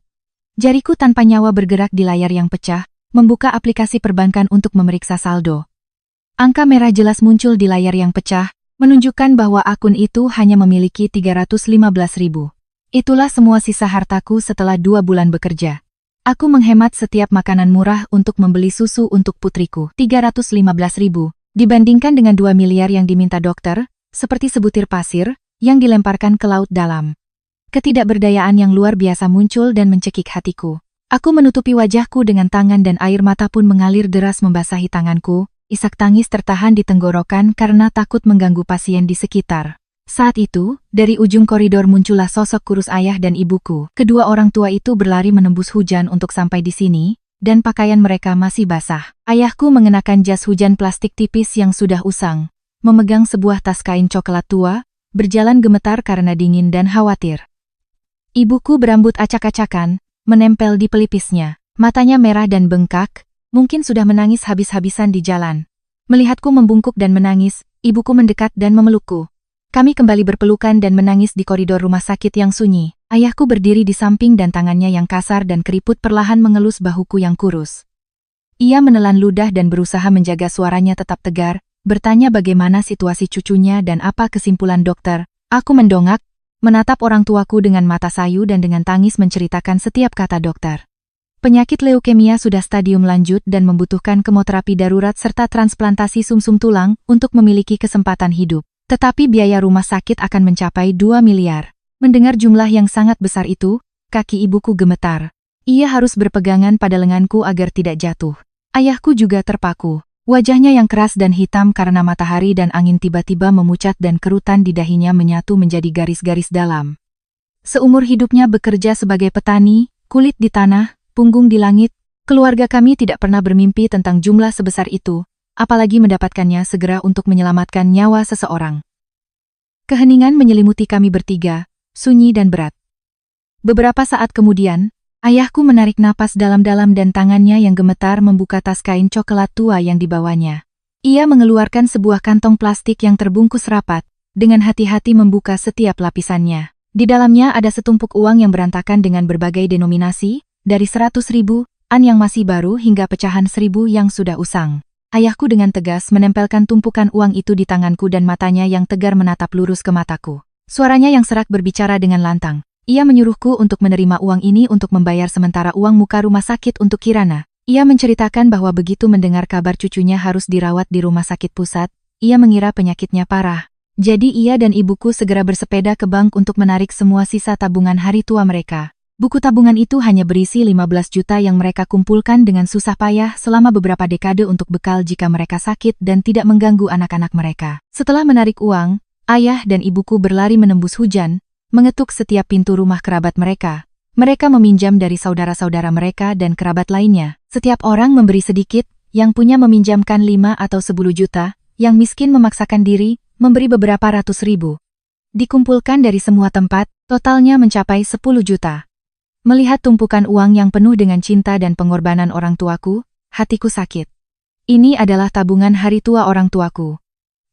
Jariku tanpa nyawa bergerak di layar yang pecah, membuka aplikasi perbankan untuk memeriksa saldo. Angka merah jelas muncul di layar yang pecah, menunjukkan bahwa akun itu hanya memiliki 315.000. Itulah semua sisa hartaku setelah 2 bulan bekerja. Aku menghemat setiap makanan murah untuk membeli susu untuk putriku. 315.000, dibandingkan dengan 2 miliar yang diminta dokter, seperti sebutir pasir, yang dilemparkan ke laut dalam. Ketidakberdayaan yang luar biasa muncul dan mencekik hatiku. Aku menutupi wajahku dengan tangan dan air mata pun mengalir deras membasahi tanganku. Isak tangis tertahan di tenggorokan karena takut mengganggu pasien di sekitar. Saat itu, dari ujung koridor muncullah sosok kurus ayah dan ibuku. Kedua orang tua itu berlari menembus hujan untuk sampai di sini, dan pakaian mereka masih basah. Ayahku mengenakan jas hujan plastik tipis yang sudah usang, memegang sebuah tas kain coklat tua, berjalan gemetar karena dingin dan khawatir. Ibuku berambut acak-acakan, menempel di pelipisnya. Matanya merah dan bengkak, mungkin sudah menangis habis-habisan di jalan. Melihatku membungkuk dan menangis, ibuku mendekat dan memelukku. Kami kembali berpelukan dan menangis di koridor rumah sakit yang sunyi. Ayahku berdiri di samping dan tangannya yang kasar dan keriput perlahan mengelus bahuku yang kurus. Ia menelan ludah dan berusaha menjaga suaranya tetap tegar, bertanya bagaimana situasi cucunya dan apa kesimpulan dokter. Aku mendongak, menatap orang tuaku dengan mata sayu dan dengan tangis menceritakan setiap kata dokter. Penyakit leukemia sudah stadium lanjut dan membutuhkan kemoterapi darurat serta transplantasi sumsum tulang untuk memiliki kesempatan hidup. Tetapi biaya rumah sakit akan mencapai 2 miliar. Mendengar jumlah yang sangat besar itu, kaki ibuku gemetar. Ia harus berpegangan pada lenganku agar tidak jatuh. Ayahku juga terpaku. Wajahnya yang keras dan hitam karena matahari dan angin tiba-tiba memucat dan kerutan di dahinya menyatu menjadi garis-garis dalam. Seumur hidupnya bekerja sebagai petani, kulit di tanah, punggung di langit, keluarga kami tidak pernah bermimpi tentang jumlah sebesar itu, apalagi mendapatkannya segera untuk menyelamatkan nyawa seseorang. Keheningan menyelimuti kami bertiga, sunyi dan berat. Beberapa saat kemudian, ayahku menarik napas dalam-dalam dan tangannya yang gemetar membuka tas kain coklat tua yang dibawanya. Ia mengeluarkan sebuah kantong plastik yang terbungkus rapat, dengan hati-hati membuka setiap lapisannya. Di dalamnya ada setumpuk uang yang berantakan dengan berbagai denominasi, dari 100.000 an yang masih baru hingga pecahan 1.000 yang sudah usang. Ayahku dengan tegas menempelkan tumpukan uang itu di tanganku dan matanya yang tegar menatap lurus ke mataku. Suaranya yang serak berbicara dengan lantang. Ia menyuruhku untuk menerima uang ini untuk membayar sementara uang muka rumah sakit untuk Kirana. Ia menceritakan bahwa begitu mendengar kabar cucunya harus dirawat di rumah sakit pusat, ia mengira penyakitnya parah. Jadi ia dan ibuku segera bersepeda ke bank untuk menarik semua sisa tabungan hari tua mereka. Buku tabungan itu hanya berisi 15 juta yang mereka kumpulkan dengan susah payah selama beberapa dekade untuk bekal jika mereka sakit dan tidak mengganggu anak-anak mereka. Setelah menarik uang, ayah dan ibuku berlari menembus hujan, mengetuk setiap pintu rumah kerabat mereka. Mereka meminjam dari saudara-saudara mereka dan kerabat lainnya. Setiap orang memberi sedikit, yang punya meminjamkan 5 atau 10 juta, yang miskin memaksakan diri, memberi beberapa ratus ribu. Dikumpulkan dari semua tempat, totalnya mencapai 10 juta. Melihat tumpukan uang yang penuh dengan cinta dan pengorbanan orang tuaku, hatiku sakit. Ini adalah tabungan hari tua orang tuaku.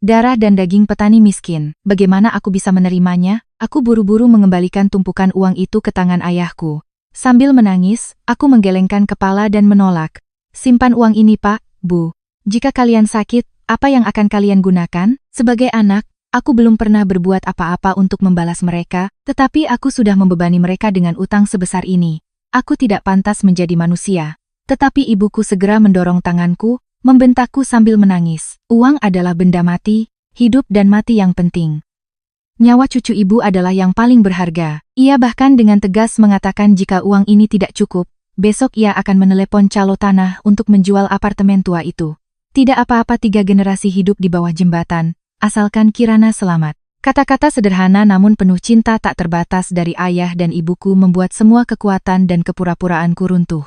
Darah dan daging petani miskin. Bagaimana aku bisa menerimanya? Aku buru-buru mengembalikan tumpukan uang itu ke tangan ayahku. Sambil menangis, aku menggelengkan kepala dan menolak. Simpan uang ini, Pak, Bu. Jika kalian sakit, apa yang akan kalian gunakan? Sebagai anak, aku belum pernah berbuat apa-apa untuk membalas mereka, tetapi aku sudah membebani mereka dengan utang sebesar ini. Aku tidak pantas menjadi manusia. Tetapi ibuku segera mendorong tanganku, membentakku sambil menangis. Uang adalah benda mati, hidup dan mati yang penting. Nyawa cucu ibu adalah yang paling berharga. Ia bahkan dengan tegas mengatakan jika uang ini tidak cukup, besok ia akan menelepon calo tanah untuk menjual apartemen tua itu. Tidak apa-apa 3 generasi hidup di bawah jembatan, asalkan Kirana selamat. Kata-kata sederhana namun penuh cinta tak terbatas dari ayah dan ibuku membuat semua kekuatan dan kepura-puraanku runtuh.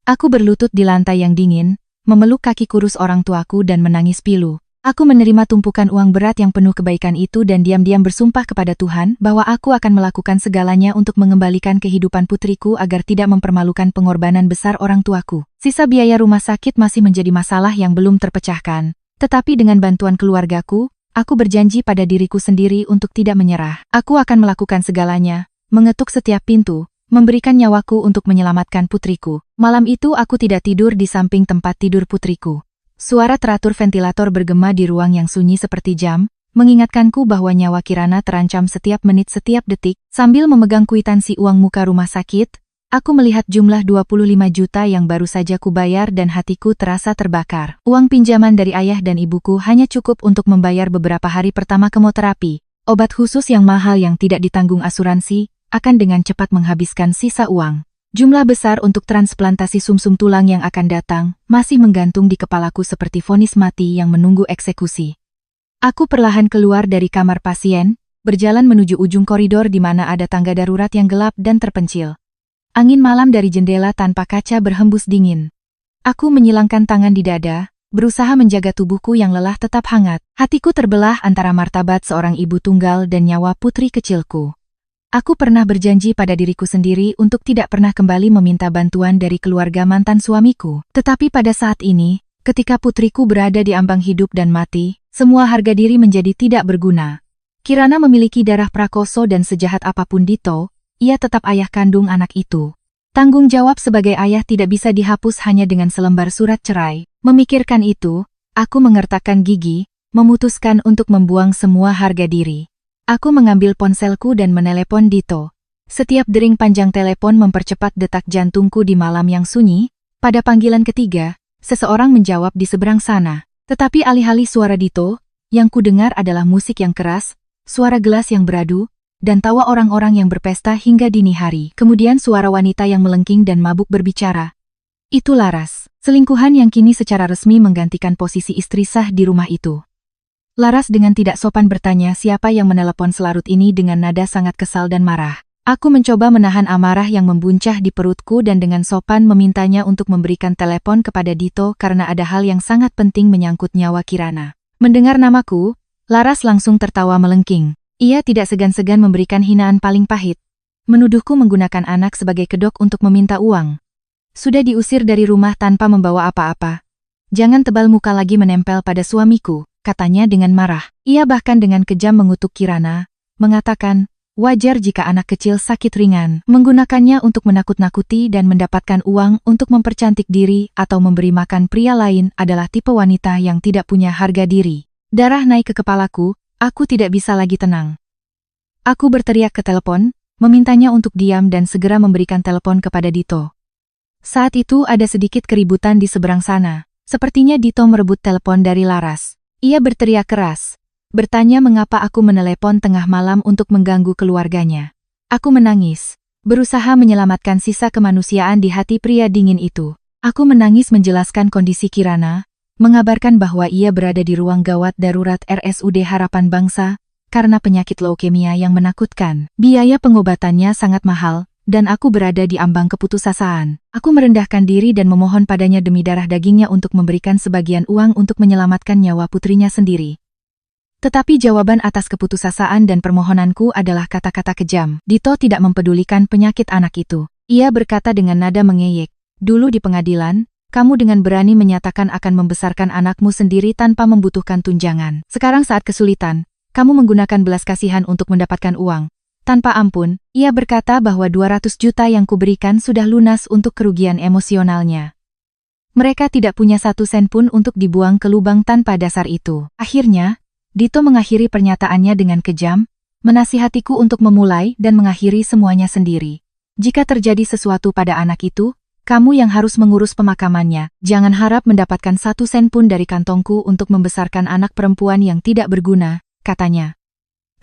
Aku berlutut di lantai yang dingin, memeluk kaki kurus orang tuaku dan menangis pilu. Aku menerima tumpukan uang berat yang penuh kebaikan itu dan diam-diam bersumpah kepada Tuhan bahwa aku akan melakukan segalanya untuk mengembalikan kehidupan putriku agar tidak mempermalukan pengorbanan besar orang tuaku. Sisa biaya rumah sakit masih menjadi masalah yang belum terpecahkan. Tetapi dengan bantuan keluargaku, aku berjanji pada diriku sendiri untuk tidak menyerah. Aku akan melakukan segalanya, mengetuk setiap pintu, memberikan nyawaku untuk menyelamatkan putriku. Malam itu aku tidak tidur di samping tempat tidur putriku. Suara teratur ventilator bergema di ruang yang sunyi seperti jam, mengingatkanku bahwa nyawa Kirana terancam setiap menit setiap detik. Sambil memegang kwitansi uang muka rumah sakit, aku melihat jumlah 25 juta yang baru saja kubayar dan hatiku terasa terbakar. Uang pinjaman dari ayah dan ibuku hanya cukup untuk membayar beberapa hari pertama kemoterapi. Obat khusus yang mahal yang tidak ditanggung asuransi, akan dengan cepat menghabiskan sisa uang. Jumlah besar untuk transplantasi sumsum tulang yang akan datang, masih menggantung di kepalaku seperti vonis mati yang menunggu eksekusi. Aku perlahan keluar dari kamar pasien, berjalan menuju ujung koridor di mana ada tangga darurat yang gelap dan terpencil. Angin malam dari jendela tanpa kaca berhembus dingin. Aku menyilangkan tangan di dada, berusaha menjaga tubuhku yang lelah tetap hangat. Hatiku terbelah antara martabat seorang ibu tunggal dan nyawa putri kecilku. Aku pernah berjanji pada diriku sendiri untuk tidak pernah kembali meminta bantuan dari keluarga mantan suamiku. Tetapi pada saat ini, ketika putriku berada di ambang hidup dan mati, semua harga diri menjadi tidak berguna. Kirana memiliki darah prakoso dan sejahat apapun Dito, ia tetap ayah kandung anak itu. Tanggung jawab sebagai ayah tidak bisa dihapus hanya dengan selembar surat cerai. Memikirkan itu, aku mengertakkan gigi, memutuskan untuk membuang semua harga diri. Aku mengambil ponselku dan menelepon Dito. Setiap dering panjang telepon mempercepat detak jantungku di malam yang sunyi. Pada panggilan ketiga, seseorang menjawab di seberang sana. Tetapi alih-alih suara Dito, yang kudengar adalah musik yang keras, suara gelas yang beradu, dan tawa orang-orang yang berpesta hingga dini hari. Kemudian suara wanita yang melengking dan mabuk berbicara. Itu Laras, selingkuhan yang kini secara resmi menggantikan posisi istri sah di rumah itu. Laras dengan tidak sopan bertanya siapa yang menelepon selarut ini dengan nada sangat kesal dan marah. Aku mencoba menahan amarah yang membuncah di perutku dan dengan sopan memintanya untuk memberikan telepon kepada Dito karena ada hal yang sangat penting menyangkut nyawa Kirana. Mendengar namaku, Laras langsung tertawa melengking. Ia tidak segan-segan memberikan hinaan paling pahit. Menuduhku menggunakan anak sebagai kedok untuk meminta uang. Sudah diusir dari rumah tanpa membawa apa-apa. Jangan tebal muka lagi menempel pada suamiku, katanya dengan marah. Ia bahkan dengan kejam mengutuk Kirana, mengatakan, wajar jika anak kecil sakit ringan, menggunakannya untuk menakut-nakuti dan mendapatkan uang untuk mempercantik diri atau memberi makan pria lain adalah tipe wanita yang tidak punya harga diri. Darah naik ke kepalaku, aku tidak bisa lagi tenang. Aku berteriak ke telepon, memintanya untuk diam dan segera memberikan telepon kepada Dito. Saat itu ada sedikit keributan di seberang sana. Sepertinya Dito merebut telepon dari Laras. Ia berteriak keras, bertanya mengapa aku menelepon tengah malam untuk mengganggu keluarganya. Aku menangis, berusaha menyelamatkan sisa kemanusiaan di hati pria dingin itu. Aku menangis menjelaskan kondisi Kirana, mengabarkan bahwa ia berada di ruang gawat darurat RSUD Harapan Bangsa karena penyakit leukemia yang menakutkan. Biaya pengobatannya sangat mahal, dan aku berada di ambang keputusasaan. Aku merendahkan diri dan memohon padanya demi darah dagingnya untuk memberikan sebagian uang untuk menyelamatkan nyawa putrinya sendiri. Tetapi jawaban atas keputusasaan dan permohonanku adalah kata-kata kejam. Dito tidak mempedulikan penyakit anak itu. Ia berkata dengan nada mengeyek, dulu di pengadilan, kamu dengan berani menyatakan akan membesarkan anakmu sendiri tanpa membutuhkan tunjangan. Sekarang saat kesulitan, kamu menggunakan belas kasihan untuk mendapatkan uang. Tanpa ampun, ia berkata bahwa 200 juta yang kuberikan sudah lunas untuk kerugian emosionalnya. Mereka tidak punya 1 sen pun untuk dibuang ke lubang tanpa dasar itu. Akhirnya, Dito mengakhiri pernyataannya dengan kejam, menasihatiku untuk memulai dan mengakhiri semuanya sendiri. Jika terjadi sesuatu pada anak itu, kamu yang harus mengurus pemakamannya. Jangan harap mendapatkan 1 sen pun dari kantongku untuk membesarkan anak perempuan yang tidak berguna, katanya.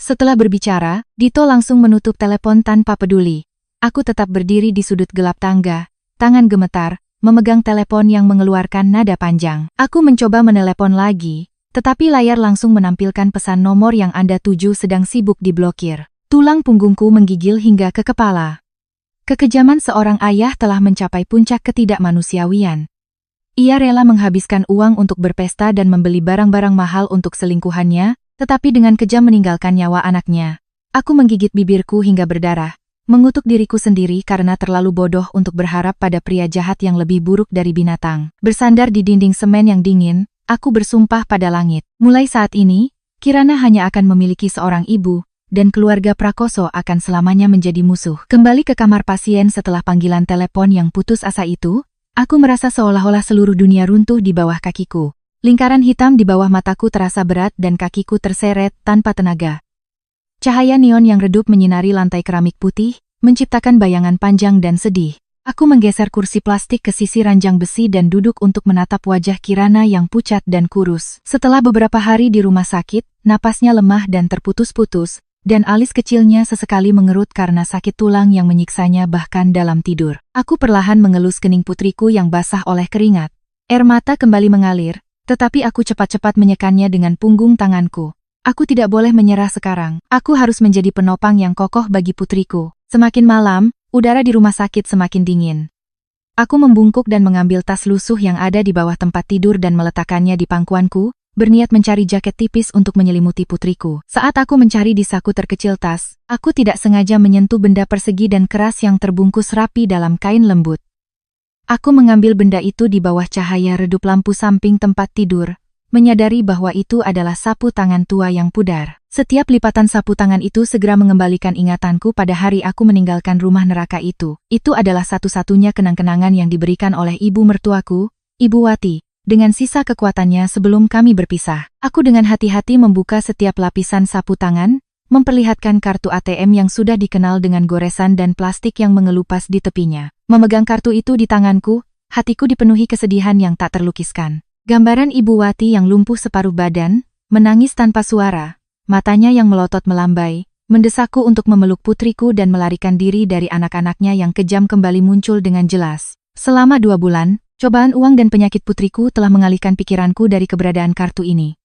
Setelah berbicara, Dito langsung menutup telepon tanpa peduli. Aku tetap berdiri di sudut gelap tangga, tangan gemetar, memegang telepon yang mengeluarkan nada panjang. Aku mencoba menelepon lagi, tetapi layar langsung menampilkan pesan nomor yang Anda tuju sedang sibuk diblokir. Tulang punggungku menggigil hingga ke kepala. Kekejaman seorang ayah telah mencapai puncak ketidakmanusiawian. Ia rela menghabiskan uang untuk berpesta dan membeli barang-barang mahal untuk selingkuhannya, tetapi dengan kejam meninggalkan nyawa anaknya. Aku menggigit bibirku hingga berdarah, mengutuk diriku sendiri karena terlalu bodoh untuk berharap pada pria jahat yang lebih buruk dari binatang. Bersandar di dinding semen yang dingin, aku bersumpah pada langit. Mulai saat ini, Kirana hanya akan memiliki seorang ibu, dan keluarga Prakoso akan selamanya menjadi musuh. Kembali ke kamar pasien setelah panggilan telepon yang putus asa itu, aku merasa seolah-olah seluruh dunia runtuh di bawah kakiku. Lingkaran hitam di bawah mataku terasa berat dan kakiku terseret tanpa tenaga. Cahaya neon yang redup menyinari lantai keramik putih, menciptakan bayangan panjang dan sedih. Aku menggeser kursi plastik ke sisi ranjang besi dan duduk untuk menatap wajah Kirana yang pucat dan kurus. Setelah beberapa hari di rumah sakit, napasnya lemah dan terputus-putus, dan alis kecilnya sesekali mengerut karena sakit tulang yang menyiksanya bahkan dalam tidur. Aku perlahan mengelus kening putriku yang basah oleh keringat. Air mata kembali mengalir, tetapi aku cepat-cepat menyekannya dengan punggung tanganku. Aku tidak boleh menyerah sekarang. Aku harus menjadi penopang yang kokoh bagi putriku. Semakin malam, udara di rumah sakit semakin dingin. Aku membungkuk dan mengambil tas lusuh yang ada di bawah tempat tidur dan meletakkannya di pangkuanku, berniat mencari jaket tipis untuk menyelimuti putriku. Saat aku mencari di saku terkecil tas, aku tidak sengaja menyentuh benda persegi dan keras yang terbungkus rapi dalam kain lembut. Aku mengambil benda itu di bawah cahaya redup lampu samping tempat tidur, menyadari bahwa itu adalah sapu tangan tua yang pudar. Setiap lipatan sapu tangan itu segera mengembalikan ingatanku pada hari aku meninggalkan rumah neraka itu. Itu adalah satu-satunya kenang-kenangan yang diberikan oleh ibu mertuaku, Ibu Wati, dengan sisa kekuatannya sebelum kami berpisah. Aku dengan hati-hati membuka setiap lapisan sapu tangan, memperlihatkan kartu ATM yang sudah dikenal dengan goresan dan plastik yang mengelupas di tepinya. Memegang kartu itu di tanganku, hatiku dipenuhi kesedihan yang tak terlukiskan. Gambaran Ibu Wati yang lumpuh separuh badan, menangis tanpa suara, matanya yang melotot melambai, mendesakku untuk memeluk putriku dan melarikan diri dari anak-anaknya yang kejam kembali muncul dengan jelas. Selama 2 bulan, cobaan uang dan penyakit putriku telah mengalihkan pikiranku dari keberadaan kartu ini.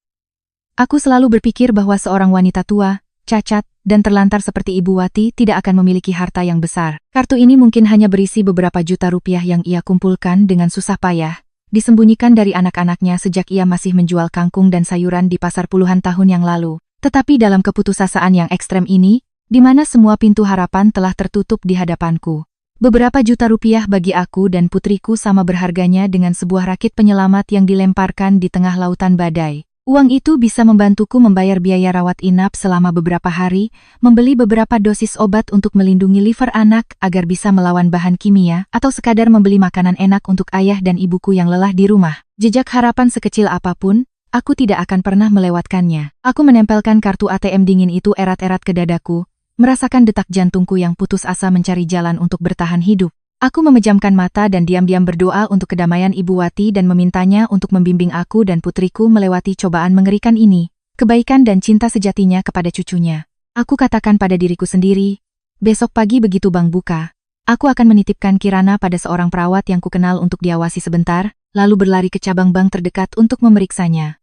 Aku selalu berpikir bahwa seorang wanita tua, cacat, dan terlantar seperti Ibu Wati tidak akan memiliki harta yang besar. Kartu ini mungkin hanya berisi beberapa juta rupiah yang ia kumpulkan dengan susah payah, disembunyikan dari anak-anaknya sejak ia masih menjual kangkung dan sayuran di pasar puluhan tahun yang lalu. Tetapi dalam keputusasaan yang ekstrem ini, di mana semua pintu harapan telah tertutup di hadapanku, beberapa juta rupiah bagi aku dan putriku sama berharganya dengan sebuah rakit penyelamat yang dilemparkan di tengah lautan badai. Uang itu bisa membantuku membayar biaya rawat inap selama beberapa hari, membeli beberapa dosis obat untuk melindungi liver anak agar bisa melawan bahan kimia, atau sekadar membeli makanan enak untuk ayah dan ibuku yang lelah di rumah. Jejak harapan sekecil apapun, aku tidak akan pernah melewatkannya. Aku menempelkan kartu ATM dingin itu erat-erat ke dadaku, merasakan detak jantungku yang putus asa mencari jalan untuk bertahan hidup. Aku memejamkan mata dan diam-diam berdoa untuk kedamaian Ibu Wati dan memintanya untuk membimbing aku dan putriku melewati cobaan mengerikan ini, kebaikan dan cinta sejatinya kepada cucunya. Aku katakan pada diriku sendiri, besok pagi begitu bank buka, aku akan menitipkan Kirana pada seorang perawat yang kukenal untuk diawasi sebentar, lalu berlari ke cabang bank terdekat untuk memeriksanya.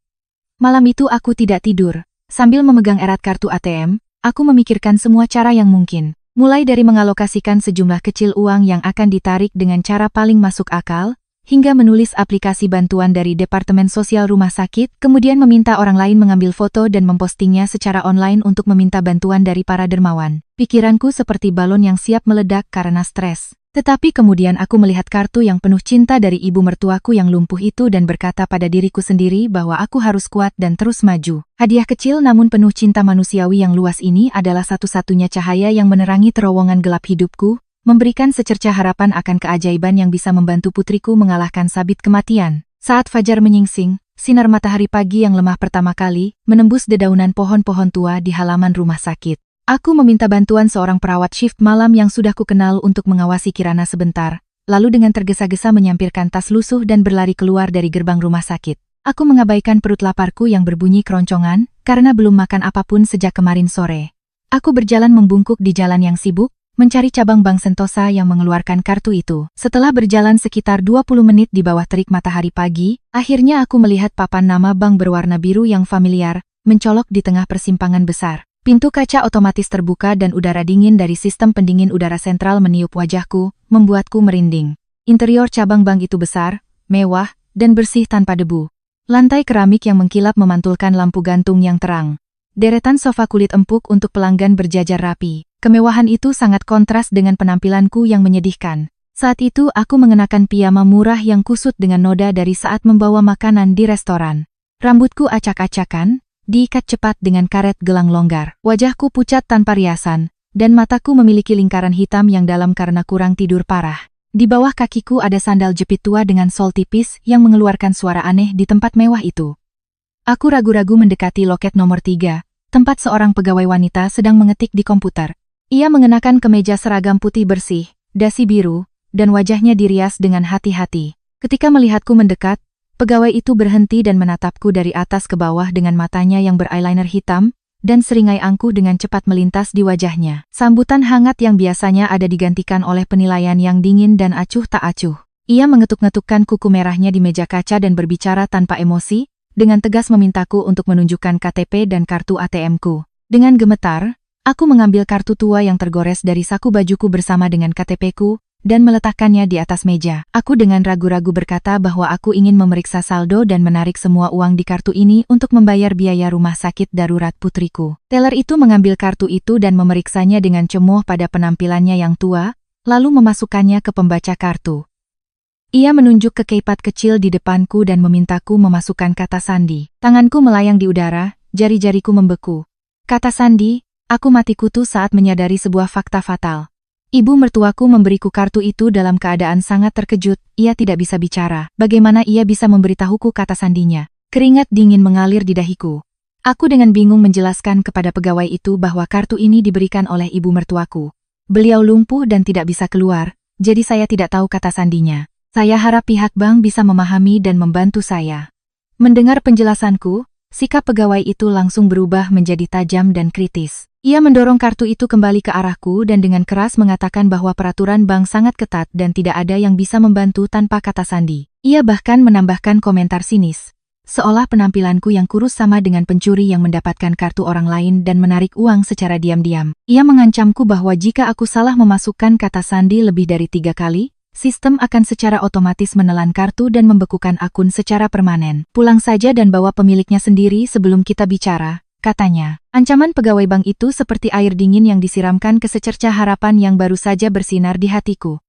Malam itu aku tidak tidur. Sambil memegang erat kartu ATM, aku memikirkan semua cara yang mungkin. Mulai dari mengalokasikan sejumlah kecil uang yang akan ditarik dengan cara paling masuk akal, hingga menulis aplikasi bantuan dari Departemen Sosial Rumah Sakit, kemudian meminta orang lain mengambil foto dan mempostingnya secara online untuk meminta bantuan dari para dermawan. Pikiranku seperti balon yang siap meledak karena stres. Tetapi kemudian aku melihat kartu yang penuh cinta dari ibu mertuaku yang lumpuh itu dan berkata pada diriku sendiri bahwa aku harus kuat dan terus maju. Hadiah kecil namun penuh cinta manusiawi yang luas ini adalah satu-satunya cahaya yang menerangi terowongan gelap hidupku, memberikan secercah harapan akan keajaiban yang bisa membantu putriku mengalahkan sabit kematian. Saat fajar menyingsing, sinar matahari pagi yang lemah pertama kali menembus dedaunan pohon-pohon tua di halaman rumah sakit. Aku meminta bantuan seorang perawat shift malam yang sudah kukenal untuk mengawasi Kirana sebentar, lalu dengan tergesa-gesa menyampirkan tas lusuh dan berlari keluar dari gerbang rumah sakit. Aku mengabaikan perut laparku yang berbunyi keroncongan, karena belum makan apapun sejak kemarin sore. Aku berjalan membungkuk di jalan yang sibuk, mencari cabang bank Sentosa yang mengeluarkan kartu itu. Setelah berjalan sekitar 20 menit di bawah terik matahari pagi, akhirnya aku melihat papan nama bank berwarna biru yang familiar, mencolok di tengah persimpangan besar. Pintu kaca otomatis terbuka dan udara dingin dari sistem pendingin udara sentral meniup wajahku, membuatku merinding. Interior cabang bank itu besar, mewah, dan bersih tanpa debu. Lantai keramik yang mengkilap memantulkan lampu gantung yang terang. Deretan sofa kulit empuk untuk pelanggan berjajar rapi. Kemewahan itu sangat kontras dengan penampilanku yang menyedihkan. Saat itu aku mengenakan piyama murah yang kusut dengan noda dari saat membawa makanan di restoran. Rambutku acak-acakan, diikat cepat dengan karet gelang longgar. Wajahku pucat tanpa riasan, dan mataku memiliki lingkaran hitam yang dalam karena kurang tidur parah. Di bawah kakiku ada sandal jepit tua dengan sol tipis yang mengeluarkan suara aneh di tempat mewah itu. Aku ragu-ragu mendekati loket nomor 3, tempat seorang pegawai wanita sedang mengetik di komputer. Ia mengenakan kemeja seragam putih bersih, dasi biru, dan wajahnya dirias dengan hati-hati. Ketika melihatku mendekat, pegawai itu berhenti dan menatapku dari atas ke bawah dengan matanya yang bereyeliner hitam, dan seringai angkuh dengan cepat melintas di wajahnya. Sambutan hangat yang biasanya ada digantikan oleh penilaian yang dingin dan acuh tak acuh. Ia mengetuk-ngetukkan kuku merahnya di meja kaca dan berbicara tanpa emosi, dengan tegas memintaku untuk menunjukkan KTP dan kartu ATM-ku. Dengan gemetar, aku mengambil kartu tua yang tergores dari saku bajuku bersama dengan KTP-ku, dan meletakkannya di atas meja. Aku dengan ragu-ragu berkata bahwa aku ingin memeriksa saldo dan menarik semua uang di kartu ini untuk membayar biaya rumah sakit darurat putriku. Teller itu mengambil kartu itu dan memeriksanya dengan cemuh pada penampilannya yang tua, lalu memasukkannya ke pembaca kartu. Ia menunjuk ke keypad kecil di depanku dan memintaku memasukkan kata sandi. Tanganku melayang di udara, jari-jariku membeku. Kata sandi, aku mati kutu saat menyadari sebuah fakta fatal. Ibu mertuaku memberiku kartu itu dalam keadaan sangat terkejut, ia tidak bisa bicara. Bagaimana ia bisa memberitahuku kata sandinya? Keringat dingin mengalir di dahiku. Aku dengan bingung menjelaskan kepada pegawai itu bahwa kartu ini diberikan oleh ibu mertuaku. Beliau lumpuh dan tidak bisa keluar, jadi saya tidak tahu kata sandinya. Saya harap pihak bank bisa memahami dan membantu saya. Mendengar penjelasanku, sikap pegawai itu langsung berubah menjadi tajam dan kritis. Ia mendorong kartu itu kembali ke arahku dan dengan keras mengatakan bahwa peraturan bank sangat ketat dan tidak ada yang bisa membantu tanpa kata sandi. Ia bahkan menambahkan komentar sinis. Seolah penampilanku yang kurus sama dengan pencuri yang mendapatkan kartu orang lain dan menarik uang secara diam-diam. Ia mengancamku bahwa jika aku salah memasukkan kata sandi lebih dari 3 kali, sistem akan secara otomatis menelan kartu dan membekukan akun secara permanen. Pulang saja dan bawa pemiliknya sendiri sebelum kita bicara, katanya. Ancaman pegawai bank itu seperti air dingin yang disiramkan ke secercah harapan yang baru saja bersinar di hatiku.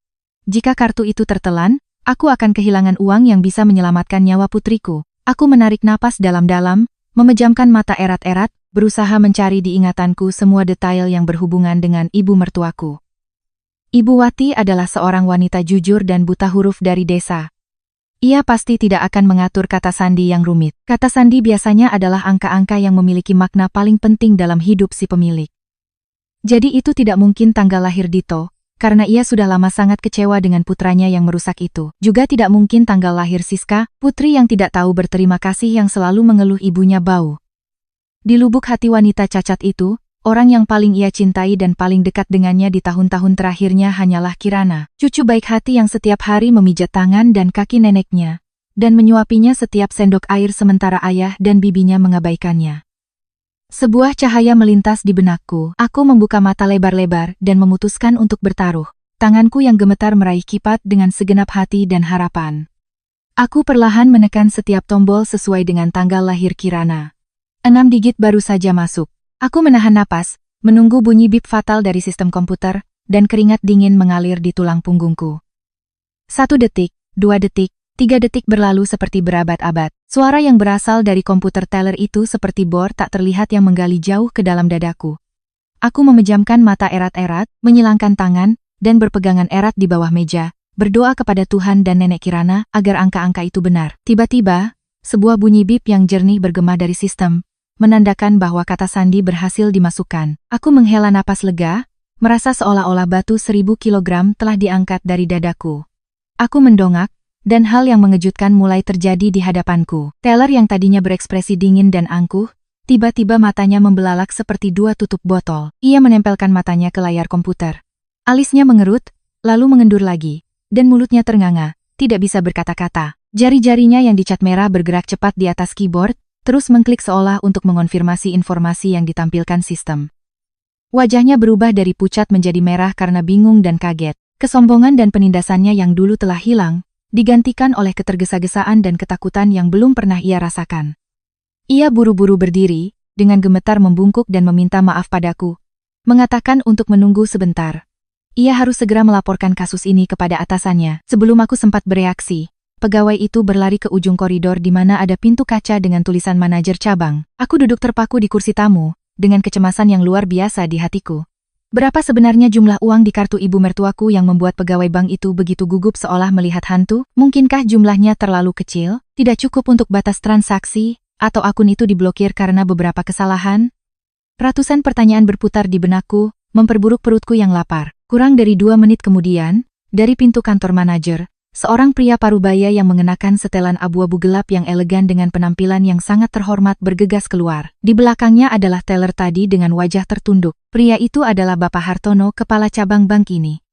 Jika kartu itu tertelan, aku akan kehilangan uang yang bisa menyelamatkan nyawa putriku. Aku menarik napas dalam-dalam, memejamkan mata erat-erat, berusaha mencari di ingatanku semua detail yang berhubungan dengan ibu mertuaku. Ibu Wati adalah seorang wanita jujur dan buta huruf dari desa. Ia pasti tidak akan mengatur kata sandi yang rumit. Kata sandi biasanya adalah angka-angka yang memiliki makna paling penting dalam hidup si pemilik. Jadi itu tidak mungkin tanggal lahir Dito, karena ia sudah lama sangat kecewa dengan putranya yang merusak itu. Juga tidak mungkin tanggal lahir Siska, putri yang tidak tahu berterima kasih yang selalu mengeluh ibunya bau. Di lubuk hati wanita cacat itu, orang yang paling ia cintai dan paling dekat dengannya di tahun-tahun terakhirnya hanyalah Kirana, cucu baik hati yang setiap hari memijat tangan dan kaki neneknya, dan menyuapinya setiap sendok air sementara ayah dan bibinya mengabaikannya. Sebuah cahaya melintas di benakku. Aku membuka mata lebar-lebar dan memutuskan untuk bertaruh. Tanganku yang gemetar meraih kipat dengan segenap hati dan harapan. Aku perlahan menekan setiap tombol sesuai dengan tanggal lahir Kirana. 6 digit baru saja masuk. Aku menahan napas, menunggu bunyi bip fatal dari sistem komputer, dan keringat dingin mengalir di tulang punggungku. 1 detik, 2 detik, 3 detik berlalu seperti berabad-abad. Suara yang berasal dari komputer teller itu seperti bor tak terlihat yang menggali jauh ke dalam dadaku. Aku memejamkan mata erat-erat, menyilangkan tangan, dan berpegangan erat di bawah meja, berdoa kepada Tuhan dan Nenek Kirana agar angka-angka itu benar. Tiba-tiba, sebuah bunyi bip yang jernih bergema dari sistem, menandakan bahwa kata sandi berhasil dimasukkan. Aku menghela napas lega, merasa seolah-olah batu 1000 kilogram telah diangkat dari dadaku. Aku mendongak, dan hal yang mengejutkan mulai terjadi di hadapanku. Teller yang tadinya berekspresi dingin dan angkuh, tiba-tiba matanya membelalak seperti 2 tutup botol. Ia menempelkan matanya ke layar komputer. Alisnya mengerut, lalu mengendur lagi, dan mulutnya ternganga, tidak bisa berkata-kata. Jari-jarinya yang dicat merah bergerak cepat di atas keyboard, terus mengklik seolah untuk mengonfirmasi informasi yang ditampilkan sistem. Wajahnya berubah dari pucat menjadi merah karena bingung dan kaget. Kesombongan dan penindasannya yang dulu telah hilang, digantikan oleh ketergesa-gesaan dan ketakutan yang belum pernah ia rasakan. Ia buru-buru berdiri, dengan gemetar membungkuk dan meminta maaf padaku, mengatakan untuk menunggu sebentar. Ia harus segera melaporkan kasus ini kepada atasannya. Sebelum aku sempat bereaksi, pegawai itu berlari ke ujung koridor di mana ada pintu kaca dengan tulisan manajer cabang. Aku duduk terpaku di kursi tamu, dengan kecemasan yang luar biasa di hatiku. Berapa sebenarnya jumlah uang di kartu ibu mertuaku yang membuat pegawai bank itu begitu gugup seolah melihat hantu? Mungkinkah jumlahnya terlalu kecil, tidak cukup untuk batas transaksi, atau akun itu diblokir karena beberapa kesalahan? Ratusan pertanyaan berputar di benakku, memperburuk perutku yang lapar. Kurang dari 2 menit kemudian, dari pintu kantor manajer, seorang pria parubaya yang mengenakan setelan abu-abu gelap yang elegan dengan penampilan yang sangat terhormat bergegas keluar. Di belakangnya adalah teller tadi dengan wajah tertunduk. Pria itu adalah Bapak Hartono, kepala cabang bank ini.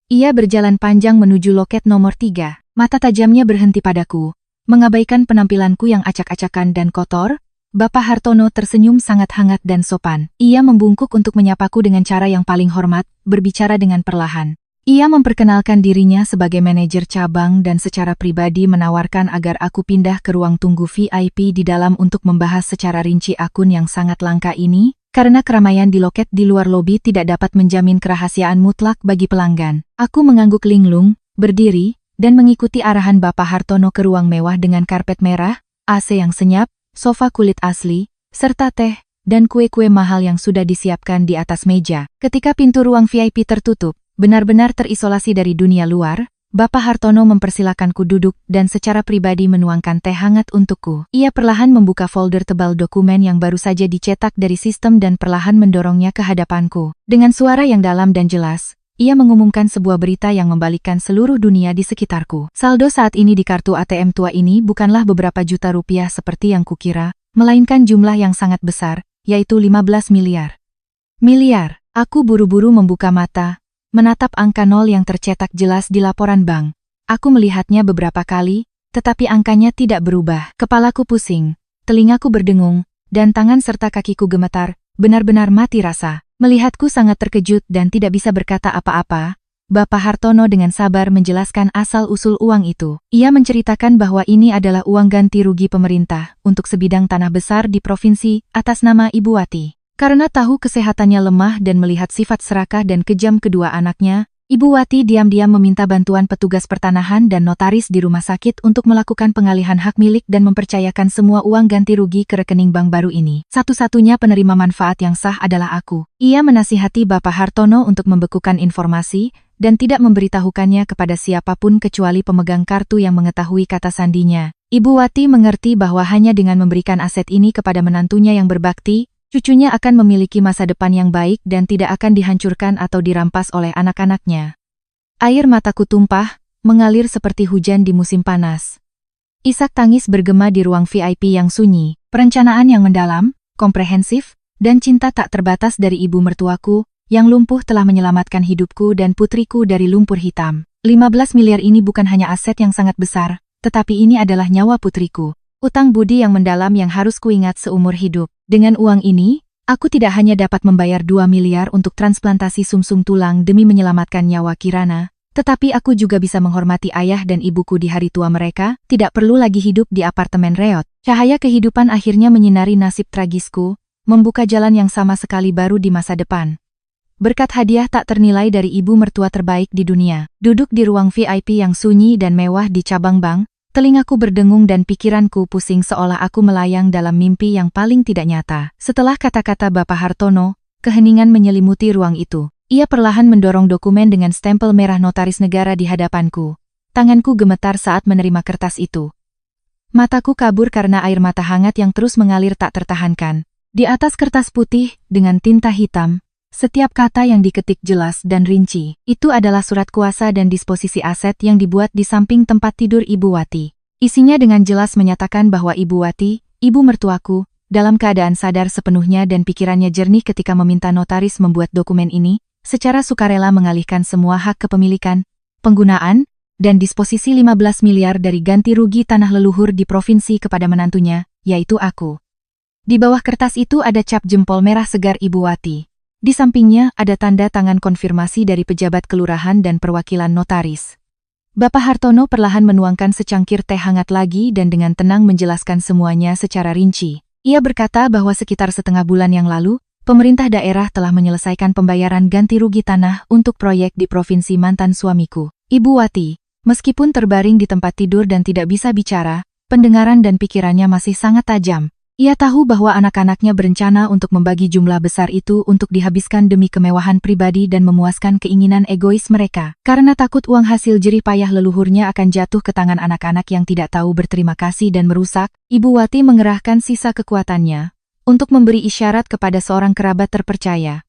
Ia berjalan panjang menuju loket nomor 3. Mata tajamnya berhenti padaku, Mengabaikan penampilanku yang acak-acakan dan kotor, Bapak Hartono tersenyum sangat hangat dan sopan. Ia membungkuk untuk menyapaku dengan cara yang paling hormat, berbicara dengan perlahan. Ia memperkenalkan dirinya sebagai manajer cabang dan secara pribadi menawarkan agar aku pindah ke ruang tunggu VIP di dalam untuk membahas secara rinci akun yang sangat langka ini, karena keramaian di loket di luar lobi tidak dapat menjamin kerahasiaan mutlak bagi pelanggan. Aku mengangguk linglung, berdiri, dan mengikuti arahan Bapak Hartono ke ruang mewah dengan karpet merah, AC yang senyap, sofa kulit asli, serta teh, dan kue-kue mahal yang sudah disiapkan di atas meja. Ketika pintu ruang VIP tertutup, benar-benar terisolasi dari dunia luar, Bapak Hartono mempersilakanku duduk dan secara pribadi menuangkan teh hangat untukku. Ia perlahan membuka folder tebal dokumen yang baru saja dicetak dari sistem dan perlahan mendorongnya ke hadapanku. Dengan suara yang dalam dan jelas, ia mengumumkan sebuah berita yang membalikkan seluruh dunia di sekitarku. Saldo saat ini di kartu ATM tua ini bukanlah beberapa juta rupiah seperti yang kukira, melainkan jumlah yang sangat besar, yaitu 15 miliar. Miliar. Aku buru-buru membuka mata, menatap angka 0 yang tercetak jelas di laporan bank. Aku melihatnya beberapa kali, tetapi angkanya tidak berubah. Kepalaku pusing, telingaku berdengung, dan tangan serta kakiku gemetar, benar-benar mati rasa. Melihatku sangat terkejut dan tidak bisa berkata apa-apa, Bapak Hartono dengan sabar menjelaskan asal-usul uang itu. Ia menceritakan bahwa ini adalah uang ganti rugi pemerintah untuk sebidang tanah besar di provinsi atas nama Ibu Wati. Karena tahu kesehatannya lemah dan melihat sifat serakah dan kejam kedua anaknya, Ibu Wati diam-diam meminta bantuan petugas pertanahan dan notaris di rumah sakit untuk melakukan pengalihan hak milik dan mempercayakan semua uang ganti rugi ke rekening bank baru ini. Satu-satunya penerima manfaat yang sah adalah aku. Ia menasihati Bapak Hartono untuk membekukan informasi dan tidak memberitahukannya kepada siapapun kecuali pemegang kartu yang mengetahui kata sandinya. Ibu Wati mengerti bahwa hanya dengan memberikan aset ini kepada menantunya yang berbakti, cucunya akan memiliki masa depan yang baik dan tidak akan dihancurkan atau dirampas oleh anak-anaknya. Air mataku tumpah, mengalir seperti hujan di musim panas. Isak tangis bergema di ruang VIP yang sunyi. Perencanaan yang mendalam, komprehensif, dan cinta tak terbatas dari ibu mertuaku, yang lumpuh telah menyelamatkan hidupku dan putriku dari lumpur hitam. 15 miliar ini bukan hanya aset yang sangat besar, tetapi ini adalah nyawa putriku. Utang budi yang mendalam yang harus kuingat seumur hidup. Dengan uang ini, aku tidak hanya dapat membayar 2 miliar untuk transplantasi sumsum tulang demi menyelamatkan nyawa Kirana, tetapi aku juga bisa menghormati ayah dan ibuku di hari tua mereka, tidak perlu lagi hidup di apartemen reot. Cahaya kehidupan akhirnya menyinari nasib tragisku, membuka jalan yang sama sekali baru di masa depan. Berkat hadiah tak ternilai dari ibu mertua terbaik di dunia, duduk di ruang VIP yang sunyi dan mewah di cabang bank, telingaku berdengung dan pikiranku pusing seolah aku melayang dalam mimpi yang paling tidak nyata. Setelah kata-kata Bapak Hartono, keheningan menyelimuti ruang itu. Ia perlahan mendorong dokumen dengan stempel merah notaris negara di hadapanku. Tanganku gemetar saat menerima kertas itu. Mataku kabur karena air mata hangat yang terus mengalir tak tertahankan. Di atas kertas putih, dengan tinta hitam, setiap kata yang diketik jelas dan rinci. Itu adalah surat kuasa dan disposisi aset yang dibuat di samping tempat tidur Ibu Wati. Isinya dengan jelas menyatakan bahwa Ibu Wati, ibu mertuaku, dalam keadaan sadar sepenuhnya dan pikirannya jernih ketika meminta notaris membuat dokumen ini, secara sukarela mengalihkan semua hak kepemilikan, penggunaan, dan disposisi 15 miliar dari ganti rugi tanah leluhur di provinsi kepada menantunya, yaitu aku. Di bawah kertas itu ada cap jempol merah segar Ibu Wati. Di sampingnya ada tanda tangan konfirmasi dari pejabat kelurahan dan perwakilan notaris. Bapak Hartono perlahan menuangkan secangkir teh hangat lagi dan dengan tenang menjelaskan semuanya secara rinci. Ia berkata bahwa sekitar setengah bulan yang lalu, pemerintah daerah telah menyelesaikan pembayaran ganti rugi tanah untuk proyek di provinsi mantan suamiku. Ibu Wati, meskipun terbaring di tempat tidur dan tidak bisa bicara, pendengaran dan pikirannya masih sangat tajam. Ia tahu bahwa anak-anaknya berencana untuk membagi jumlah besar itu untuk dihabiskan demi kemewahan pribadi dan memuaskan keinginan egois mereka. Karena takut uang hasil jerih payah leluhurnya akan jatuh ke tangan anak-anak yang tidak tahu berterima kasih dan merusak, Ibu Wati mengerahkan sisa kekuatannya untuk memberi isyarat kepada seorang kerabat terpercaya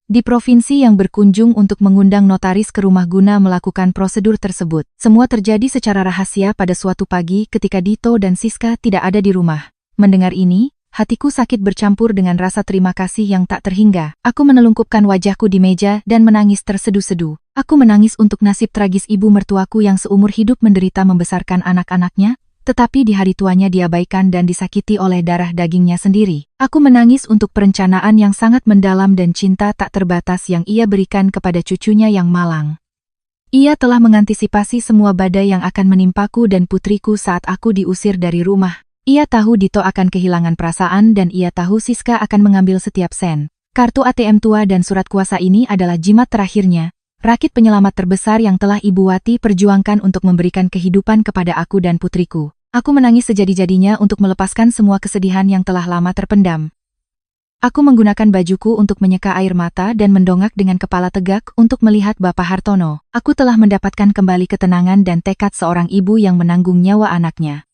di provinsi yang berkunjung untuk mengundang notaris ke rumah guna melakukan prosedur tersebut. Semua terjadi secara rahasia pada suatu pagi ketika Dito dan Siska tidak ada di rumah. Mendengar ini, hatiku sakit bercampur dengan rasa terima kasih yang tak terhingga. Aku menelungkupkan wajahku di meja dan menangis tersedu-sedu. Aku menangis untuk nasib tragis ibu mertuaku yang seumur hidup menderita membesarkan anak-anaknya, tetapi di hari tuanya diabaikan dan disakiti oleh darah dagingnya sendiri. Aku menangis untuk perencanaan yang sangat mendalam dan cinta tak terbatas yang ia berikan kepada cucunya yang malang. Ia telah mengantisipasi semua badai yang akan menimpaku dan putriku saat aku diusir dari rumah. Ia tahu Dito akan kehilangan perasaan dan ia tahu Siska akan mengambil setiap sen. Kartu ATM tua dan surat kuasa ini adalah jimat terakhirnya, rakit penyelamat terbesar yang telah Ibu Wati perjuangkan untuk memberikan kehidupan kepada aku dan putriku. Aku menangis sejadi-jadinya untuk melepaskan semua kesedihan yang telah lama terpendam. Aku menggunakan bajuku untuk menyeka air mata dan mendongak dengan kepala tegak untuk melihat Bapak Hartono. Aku telah mendapatkan kembali ketenangan dan tekad seorang ibu yang menanggung nyawa anaknya.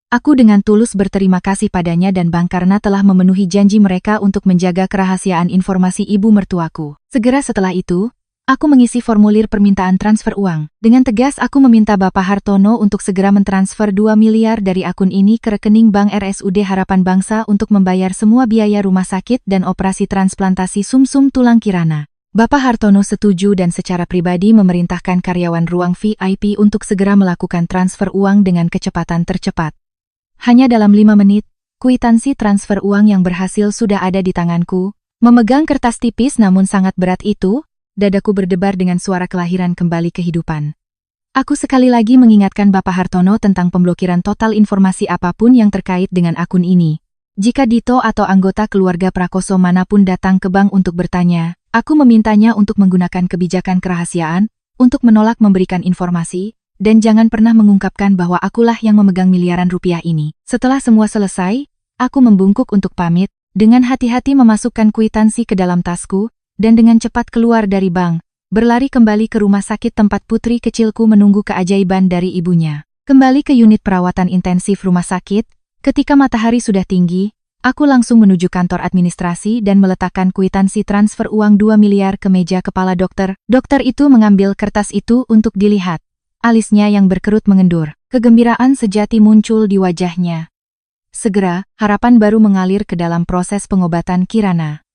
Aku dengan tulus berterima kasih padanya dan Bang karena telah memenuhi janji mereka untuk menjaga kerahasiaan informasi ibu mertuaku. Segera setelah itu, aku mengisi formulir permintaan transfer uang. Dengan tegas aku meminta Bapak Hartono untuk segera mentransfer 2 miliar dari akun ini ke rekening Bank RSUD Harapan Bangsa untuk membayar semua biaya rumah sakit dan operasi transplantasi sumsum tulang Kirana. Bapak Hartono setuju dan secara pribadi memerintahkan karyawan ruang VIP untuk segera melakukan transfer uang dengan kecepatan tercepat. Hanya dalam 5 menit, kwitansi transfer uang yang berhasil sudah ada di tanganku. Memegang kertas tipis namun sangat berat itu, dadaku berdebar dengan suara kelahiran kembali kehidupan. Aku sekali lagi mengingatkan Bapak Hartono tentang pemblokiran total informasi apapun yang terkait dengan akun ini. Jika Dito atau anggota keluarga Prakoso manapun datang ke bank untuk bertanya, aku memintanya untuk menggunakan kebijakan kerahasiaan, untuk menolak memberikan informasi, dan jangan pernah mengungkapkan bahwa akulah yang memegang miliaran rupiah ini. Setelah semua selesai, aku membungkuk untuk pamit, dengan hati-hati memasukkan kwitansi ke dalam tasku, dan dengan cepat keluar dari bank, berlari kembali ke rumah sakit tempat putri kecilku menunggu keajaiban dari ibunya. Kembali ke unit perawatan intensif rumah sakit, ketika matahari sudah tinggi, aku langsung menuju kantor administrasi dan meletakkan kwitansi transfer uang 2 miliar ke meja kepala dokter. Dokter itu mengambil kertas itu untuk dilihat. Alisnya yang berkerut mengendur, kegembiraan sejati muncul di wajahnya. Segera, harapan baru mengalir ke dalam proses pengobatan Kirana.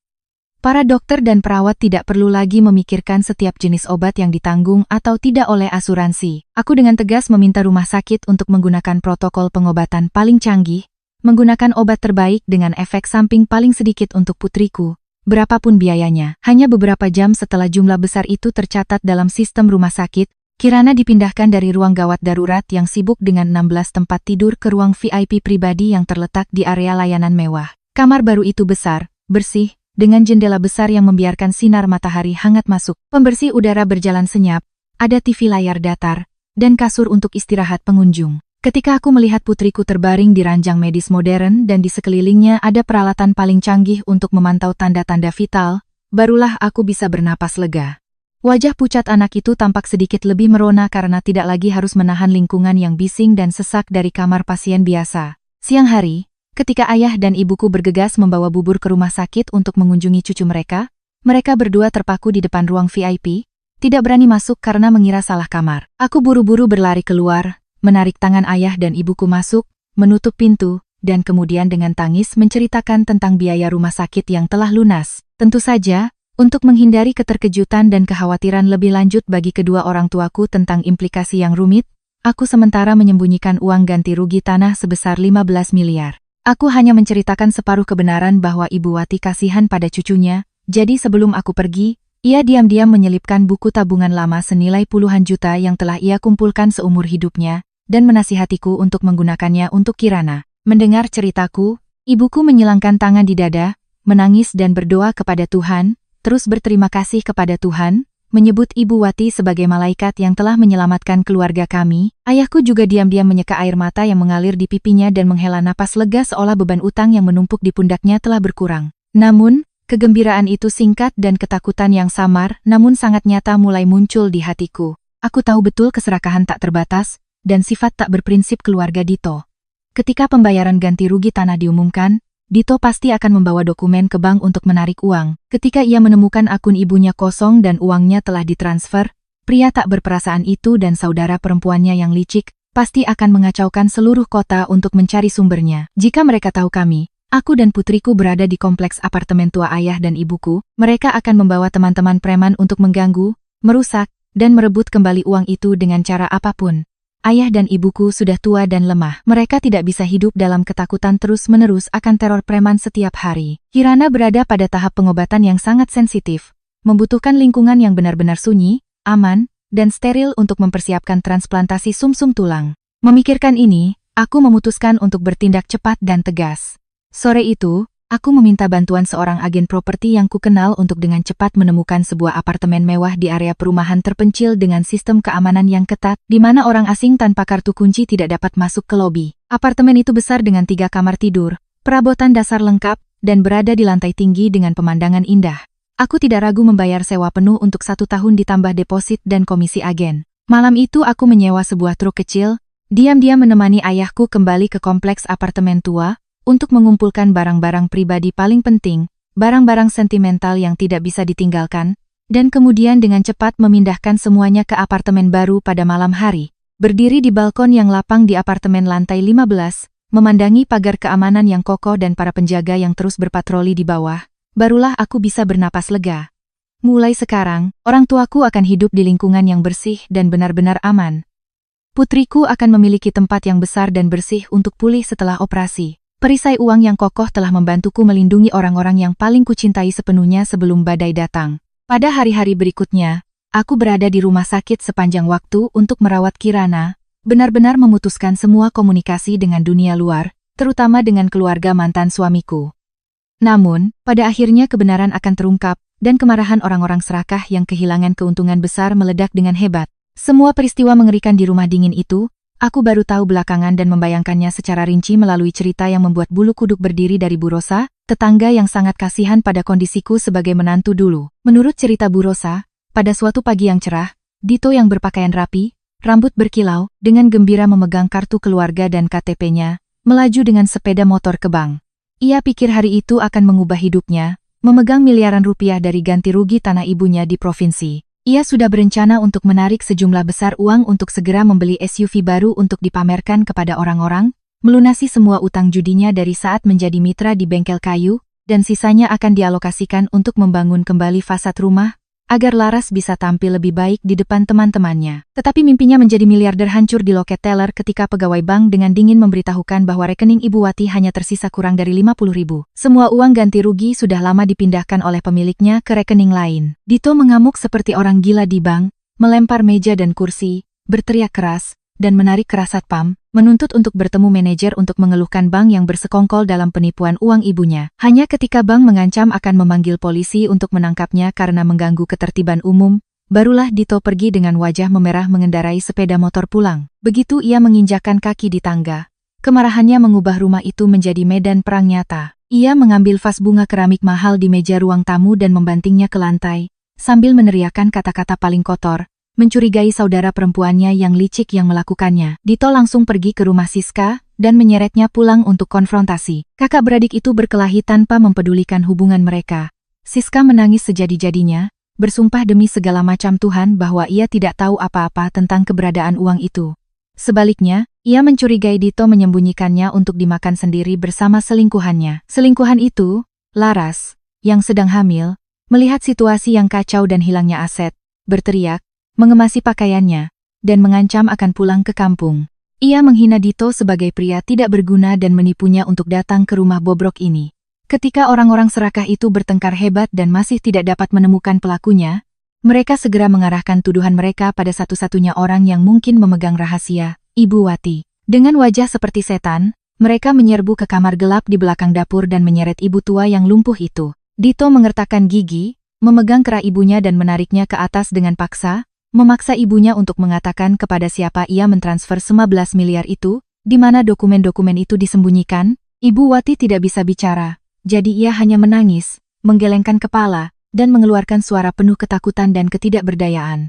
Para dokter dan perawat tidak perlu lagi memikirkan setiap jenis obat yang ditanggung atau tidak oleh asuransi. Aku dengan tegas meminta rumah sakit untuk menggunakan protokol pengobatan paling canggih, menggunakan obat terbaik dengan efek samping paling sedikit untuk putriku, berapapun biayanya. Hanya beberapa jam setelah jumlah besar itu tercatat dalam sistem rumah sakit, Kirana dipindahkan dari ruang gawat darurat yang sibuk dengan 16 tempat tidur ke ruang VIP pribadi yang terletak di area layanan mewah. Kamar baru itu besar, bersih, dengan jendela besar yang membiarkan sinar matahari hangat masuk. Pembersih udara berjalan senyap, ada TV layar datar, dan kasur untuk istirahat pengunjung. Ketika aku melihat putriku terbaring di ranjang medis modern dan di sekelilingnya ada peralatan paling canggih untuk memantau tanda-tanda vital, barulah aku bisa bernapas lega. Wajah pucat anak itu tampak sedikit lebih merona karena tidak lagi harus menahan lingkungan yang bising dan sesak dari kamar pasien biasa. Siang hari, ketika ayah dan ibuku bergegas membawa bubur ke rumah sakit untuk mengunjungi cucu mereka berdua terpaku di depan ruang VIP, tidak berani masuk karena mengira salah kamar. Aku buru-buru berlari keluar, menarik tangan ayah dan ibuku masuk, menutup pintu, dan kemudian dengan tangis menceritakan tentang biaya rumah sakit yang telah lunas. Tentu saja, untuk menghindari keterkejutan dan kekhawatiran lebih lanjut bagi kedua orang tuaku tentang implikasi yang rumit, aku sementara menyembunyikan uang ganti rugi tanah sebesar 15 miliar. Aku hanya menceritakan separuh kebenaran bahwa Ibu Wati kasihan pada cucunya, jadi sebelum aku pergi, ia diam-diam menyelipkan buku tabungan lama senilai puluhan juta yang telah ia kumpulkan seumur hidupnya, dan menasihatiku untuk menggunakannya untuk Kirana. Mendengar ceritaku, ibuku menyilangkan tangan di dada, menangis dan berdoa kepada Tuhan, terus berterima kasih kepada Tuhan, menyebut Ibu Wati sebagai malaikat yang telah menyelamatkan keluarga kami. Ayahku juga diam-diam menyeka air mata yang mengalir di pipinya dan menghela napas lega seolah beban utang yang menumpuk di pundaknya telah berkurang. Namun, kegembiraan itu singkat dan ketakutan yang samar namun sangat nyata mulai muncul di hatiku. Aku tahu betul keserakahan tak terbatas dan sifat tak berprinsip keluarga Dito. Ketika pembayaran ganti rugi tanah diumumkan, Dito pasti akan membawa dokumen ke bank untuk menarik uang. Ketika ia menemukan akun ibunya kosong dan uangnya telah ditransfer, pria tak berperasaan itu dan saudara perempuannya yang licik, pasti akan mengacaukan seluruh kota untuk mencari sumbernya. Jika mereka tahu kami, aku dan putriku berada di kompleks apartemen tua ayah dan ibuku, mereka akan membawa teman-teman preman untuk mengganggu, merusak, dan merebut kembali uang itu dengan cara apapun. Ayah dan ibuku sudah tua dan lemah. Mereka tidak bisa hidup dalam ketakutan terus-menerus akan teror preman setiap hari. Kirana berada pada tahap pengobatan yang sangat sensitif, membutuhkan lingkungan yang benar-benar sunyi, aman, dan steril untuk mempersiapkan transplantasi sumsum tulang. Memikirkan ini, aku memutuskan untuk bertindak cepat dan tegas. Sore itu, aku meminta bantuan seorang agen properti yang kukenal untuk dengan cepat menemukan sebuah apartemen mewah di area perumahan terpencil dengan sistem keamanan yang ketat, di mana orang asing tanpa kartu kunci tidak dapat masuk ke lobi. Apartemen itu besar dengan 3 kamar tidur, perabotan dasar lengkap, dan berada di lantai tinggi dengan pemandangan indah. Aku tidak ragu membayar sewa penuh untuk 1 tahun ditambah deposit dan komisi agen. Malam itu aku menyewa sebuah truk kecil, diam-diam menemani ayahku kembali ke kompleks apartemen tua, untuk mengumpulkan barang-barang pribadi paling penting, barang-barang sentimental yang tidak bisa ditinggalkan, dan kemudian dengan cepat memindahkan semuanya ke apartemen baru pada malam hari. Berdiri di balkon yang lapang di apartemen lantai 15, memandangi pagar keamanan yang kokoh dan para penjaga yang terus berpatroli di bawah, barulah aku bisa bernapas lega. Mulai sekarang, orang tuaku akan hidup di lingkungan yang bersih dan benar-benar aman. Putriku akan memiliki tempat yang besar dan bersih untuk pulih setelah operasi. Perisai uang yang kokoh telah membantuku melindungi orang-orang yang paling kucintai sepenuhnya sebelum badai datang. Pada hari-hari berikutnya, aku berada di rumah sakit sepanjang waktu untuk merawat Kirana, benar-benar memutuskan semua komunikasi dengan dunia luar, terutama dengan keluarga mantan suamiku. Namun, pada akhirnya kebenaran akan terungkap, dan kemarahan orang-orang serakah yang kehilangan keuntungan besar meledak dengan hebat. Semua peristiwa mengerikan di rumah dingin itu, aku baru tahu belakangan dan membayangkannya secara rinci melalui cerita yang membuat bulu kuduk berdiri dari Bu Rosa, tetangga yang sangat kasihan pada kondisiku sebagai menantu dulu. Menurut cerita Bu Rosa, pada suatu pagi yang cerah, Dito yang berpakaian rapi, rambut berkilau, dengan gembira memegang kartu keluarga dan KTP-nya, melaju dengan sepeda motor ke bank. Ia pikir hari itu akan mengubah hidupnya, memegang miliaran rupiah dari ganti rugi tanah ibunya di provinsi. Ia sudah berencana untuk menarik sejumlah besar uang untuk segera membeli SUV baru untuk dipamerkan kepada orang-orang, melunasi semua utang judinya dari saat menjadi mitra di bengkel kayu, dan sisanya akan dialokasikan untuk membangun kembali fasad rumah, agar Laras bisa tampil lebih baik di depan teman-temannya. Tetapi mimpinya menjadi miliarder hancur di loket teller ketika pegawai bank dengan dingin memberitahukan bahwa rekening Ibu Wati hanya tersisa kurang dari 50.000. Semua uang ganti rugi sudah lama dipindahkan oleh pemiliknya ke rekening lain. Dito mengamuk seperti orang gila di bank, melempar meja dan kursi, berteriak keras, dan menarik ke Satpam, menuntut untuk bertemu manajer untuk mengeluhkan bank yang bersekongkol dalam penipuan uang ibunya. Hanya ketika bank mengancam akan memanggil polisi untuk menangkapnya karena mengganggu ketertiban umum, barulah Dito pergi dengan wajah memerah mengendarai sepeda motor pulang. Begitu ia menginjakkan kaki di tangga, kemarahannya mengubah rumah itu menjadi medan perang nyata. Ia mengambil vas bunga keramik mahal di meja ruang tamu dan membantingnya ke lantai, sambil meneriakkan kata-kata paling kotor, mencurigai saudara perempuannya yang licik yang melakukannya. Dito langsung pergi ke rumah Siska, dan menyeretnya pulang untuk konfrontasi. Kakak beradik itu berkelahi tanpa mempedulikan hubungan mereka. Siska menangis sejadi-jadinya, bersumpah demi segala macam Tuhan bahwa ia tidak tahu apa-apa tentang keberadaan uang itu. Sebaliknya, ia mencurigai Dito menyembunyikannya untuk dimakan sendiri bersama selingkuhannya. Selingkuhan itu, Laras, yang sedang hamil, melihat situasi yang kacau dan hilangnya aset, berteriak, mengemasi pakaiannya, dan mengancam akan pulang ke kampung. Ia menghina Dito sebagai pria tidak berguna dan menipunya untuk datang ke rumah bobrok ini. Ketika orang-orang serakah itu bertengkar hebat dan masih tidak dapat menemukan pelakunya, mereka segera mengarahkan tuduhan mereka pada satu-satunya orang yang mungkin memegang rahasia, Ibu Wati. Dengan wajah seperti setan, mereka menyerbu ke kamar gelap di belakang dapur dan menyeret ibu tua yang lumpuh itu. Dito mengertakkan gigi, memegang kera ibunya dan menariknya ke atas dengan paksa, memaksa ibunya untuk mengatakan kepada siapa ia mentransfer 15 miliar itu, di mana dokumen-dokumen itu disembunyikan. Ibu Wati tidak bisa bicara, jadi ia hanya menangis, menggelengkan kepala, dan mengeluarkan suara penuh ketakutan dan ketidakberdayaan.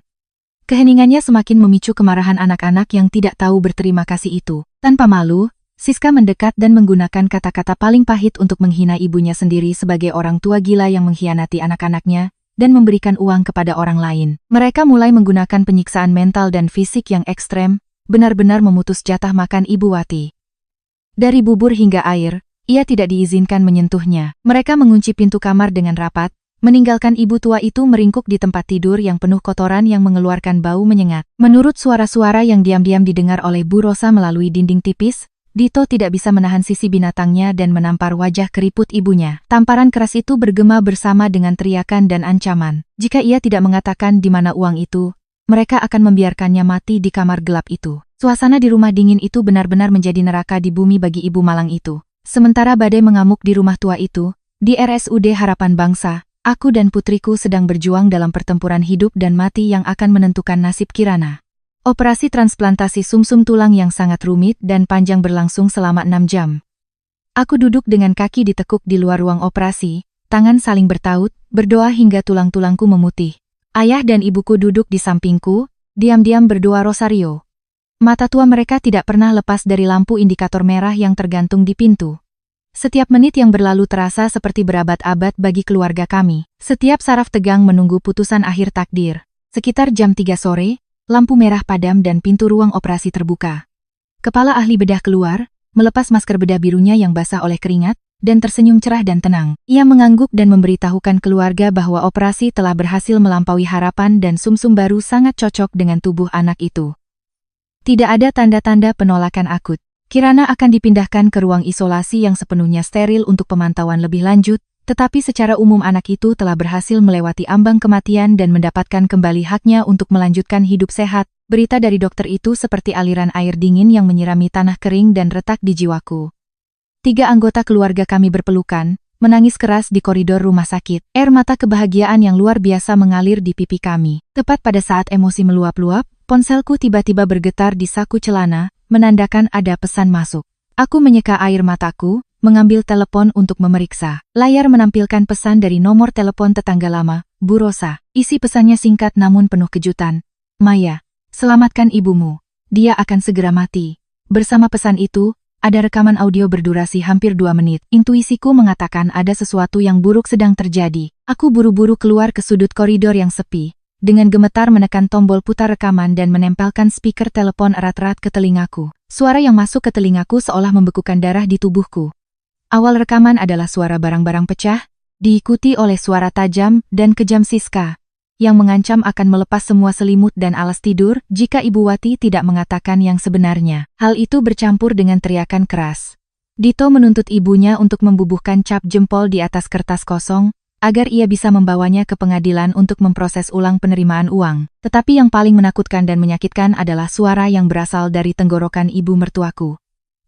Keheningannya semakin memicu kemarahan anak-anak yang tidak tahu berterima kasih itu. Tanpa malu, Siska mendekat dan menggunakan kata-kata paling pahit untuk menghina ibunya sendiri sebagai orang tua gila yang mengkhianati anak-anaknya, dan memberikan uang kepada orang lain. Mereka mulai menggunakan penyiksaan mental dan fisik yang ekstrem, benar-benar memutus jatah makan Ibu Wati. Dari bubur hingga air, ia tidak diizinkan menyentuhnya. Mereka mengunci pintu kamar dengan rapat, meninggalkan ibu tua itu meringkuk di tempat tidur yang penuh kotoran yang mengeluarkan bau menyengat. Menurut suara-suara yang diam-diam didengar oleh Bu Rosa melalui dinding tipis, Dito tidak bisa menahan sisi binatangnya dan menampar wajah keriput ibunya. Tamparan keras itu bergema bersama dengan teriakan dan ancaman. Jika ia tidak mengatakan di mana uang itu, mereka akan membiarkannya mati di kamar gelap itu. Suasana di rumah dingin itu benar-benar menjadi neraka di bumi bagi ibu malang itu. Sementara badai mengamuk di rumah tua itu, di RSUD Harapan Bangsa, aku dan putriku sedang berjuang dalam pertempuran hidup dan mati yang akan menentukan nasib Kirana. Operasi transplantasi sumsum tulang yang sangat rumit dan panjang berlangsung selama 6 jam. Aku duduk dengan kaki ditekuk di luar ruang operasi, tangan saling bertaut, berdoa hingga tulang-tulangku memutih. Ayah dan ibuku duduk di sampingku, diam-diam berdoa rosario. Mata tua mereka tidak pernah lepas dari lampu indikator merah yang tergantung di pintu. Setiap menit yang berlalu terasa seperti berabad-abad bagi keluarga kami. Setiap saraf tegang menunggu putusan akhir takdir. Sekitar jam 3 sore, lampu merah padam dan pintu ruang operasi terbuka. Kepala ahli bedah keluar, melepas masker bedah birunya yang basah oleh keringat, dan tersenyum cerah dan tenang. Ia mengangguk dan memberitahukan keluarga bahwa operasi telah berhasil melampaui harapan dan sumsum baru sangat cocok dengan tubuh anak itu. Tidak ada tanda-tanda penolakan akut. Kirana akan dipindahkan ke ruang isolasi yang sepenuhnya steril untuk pemantauan lebih lanjut, tetapi secara umum anak itu telah berhasil melewati ambang kematian dan mendapatkan kembali haknya untuk melanjutkan hidup sehat. Berita dari dokter itu seperti aliran air dingin yang menyirami tanah kering dan retak di jiwaku. 3 anggota keluarga kami berpelukan, menangis keras di koridor rumah sakit. Air mata kebahagiaan yang luar biasa mengalir di pipi kami. Tepat pada saat emosi meluap-luap, ponselku tiba-tiba bergetar di saku celana, menandakan ada pesan masuk. Aku menyeka air mataku, mengambil telepon untuk memeriksa. Layar menampilkan pesan dari nomor telepon tetangga lama, Bu Rosa. Isi pesannya singkat namun penuh kejutan. Maya, selamatkan ibumu. Dia akan segera mati. Bersama pesan itu, ada rekaman audio berdurasi hampir 2 menit. Intuisiku mengatakan ada sesuatu yang buruk sedang terjadi. Aku buru-buru keluar ke sudut koridor yang sepi. Dengan gemetar menekan tombol putar rekaman dan menempelkan speaker telepon erat-erat ke telingaku. Suara yang masuk ke telingaku seolah membekukan darah di tubuhku. Awal rekaman adalah suara barang-barang pecah, diikuti oleh suara tajam dan kejam Siska, yang mengancam akan melepas semua selimut dan alas tidur jika Ibu Wati tidak mengatakan yang sebenarnya. Hal itu bercampur dengan teriakan keras. Dito menuntut ibunya untuk membubuhkan cap jempol di atas kertas kosong, agar ia bisa membawanya ke pengadilan untuk memproses ulang penerimaan uang. Tetapi yang paling menakutkan dan menyakitkan adalah suara yang berasal dari tenggorokan ibu mertuaku.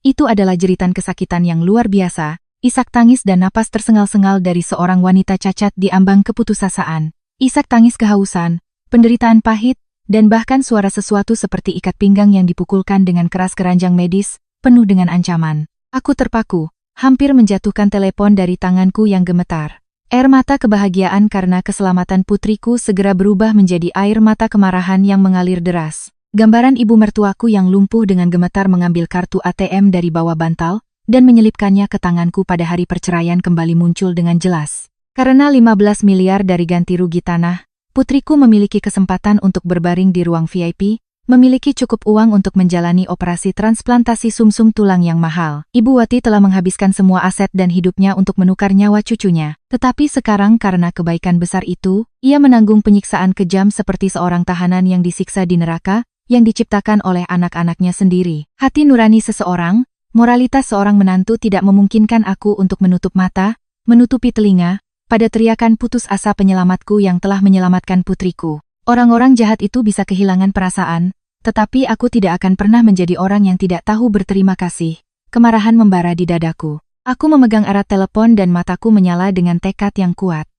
Itu adalah jeritan kesakitan yang luar biasa, isak tangis dan napas tersengal-sengal dari seorang wanita cacat di ambang keputusasaan. Isak tangis kehausan, penderitaan pahit, dan bahkan suara sesuatu seperti ikat pinggang yang dipukulkan dengan keras keranjang medis, penuh dengan ancaman. Aku terpaku, hampir menjatuhkan telepon dari tanganku yang gemetar. Air mata kebahagiaan karena keselamatan putriku segera berubah menjadi air mata kemarahan yang mengalir deras. Gambaran ibu mertuaku yang lumpuh dengan gemetar mengambil kartu ATM dari bawah bantal dan menyelipkannya ke tanganku pada hari perceraian kembali muncul dengan jelas. Karena 15 miliar dari ganti rugi tanah, putriku memiliki kesempatan untuk berbaring di ruang VIP, memiliki cukup uang untuk menjalani operasi transplantasi sumsum tulang yang mahal. Ibu Wati telah menghabiskan semua aset dan hidupnya untuk menukar nyawa cucunya. Tetapi sekarang karena kebaikan besar itu, ia menanggung penyiksaan kejam seperti seorang tahanan yang disiksa di neraka, yang diciptakan oleh anak-anaknya sendiri. Hati nurani seseorang, moralitas seorang menantu tidak memungkinkan aku untuk menutup mata, menutupi telinga, pada teriakan putus asa penyelamatku yang telah menyelamatkan putriku. Orang-orang jahat itu bisa kehilangan perasaan, tetapi aku tidak akan pernah menjadi orang yang tidak tahu berterima kasih. Kemarahan membara di dadaku. Aku memegang erat telepon dan mataku menyala dengan tekad yang kuat.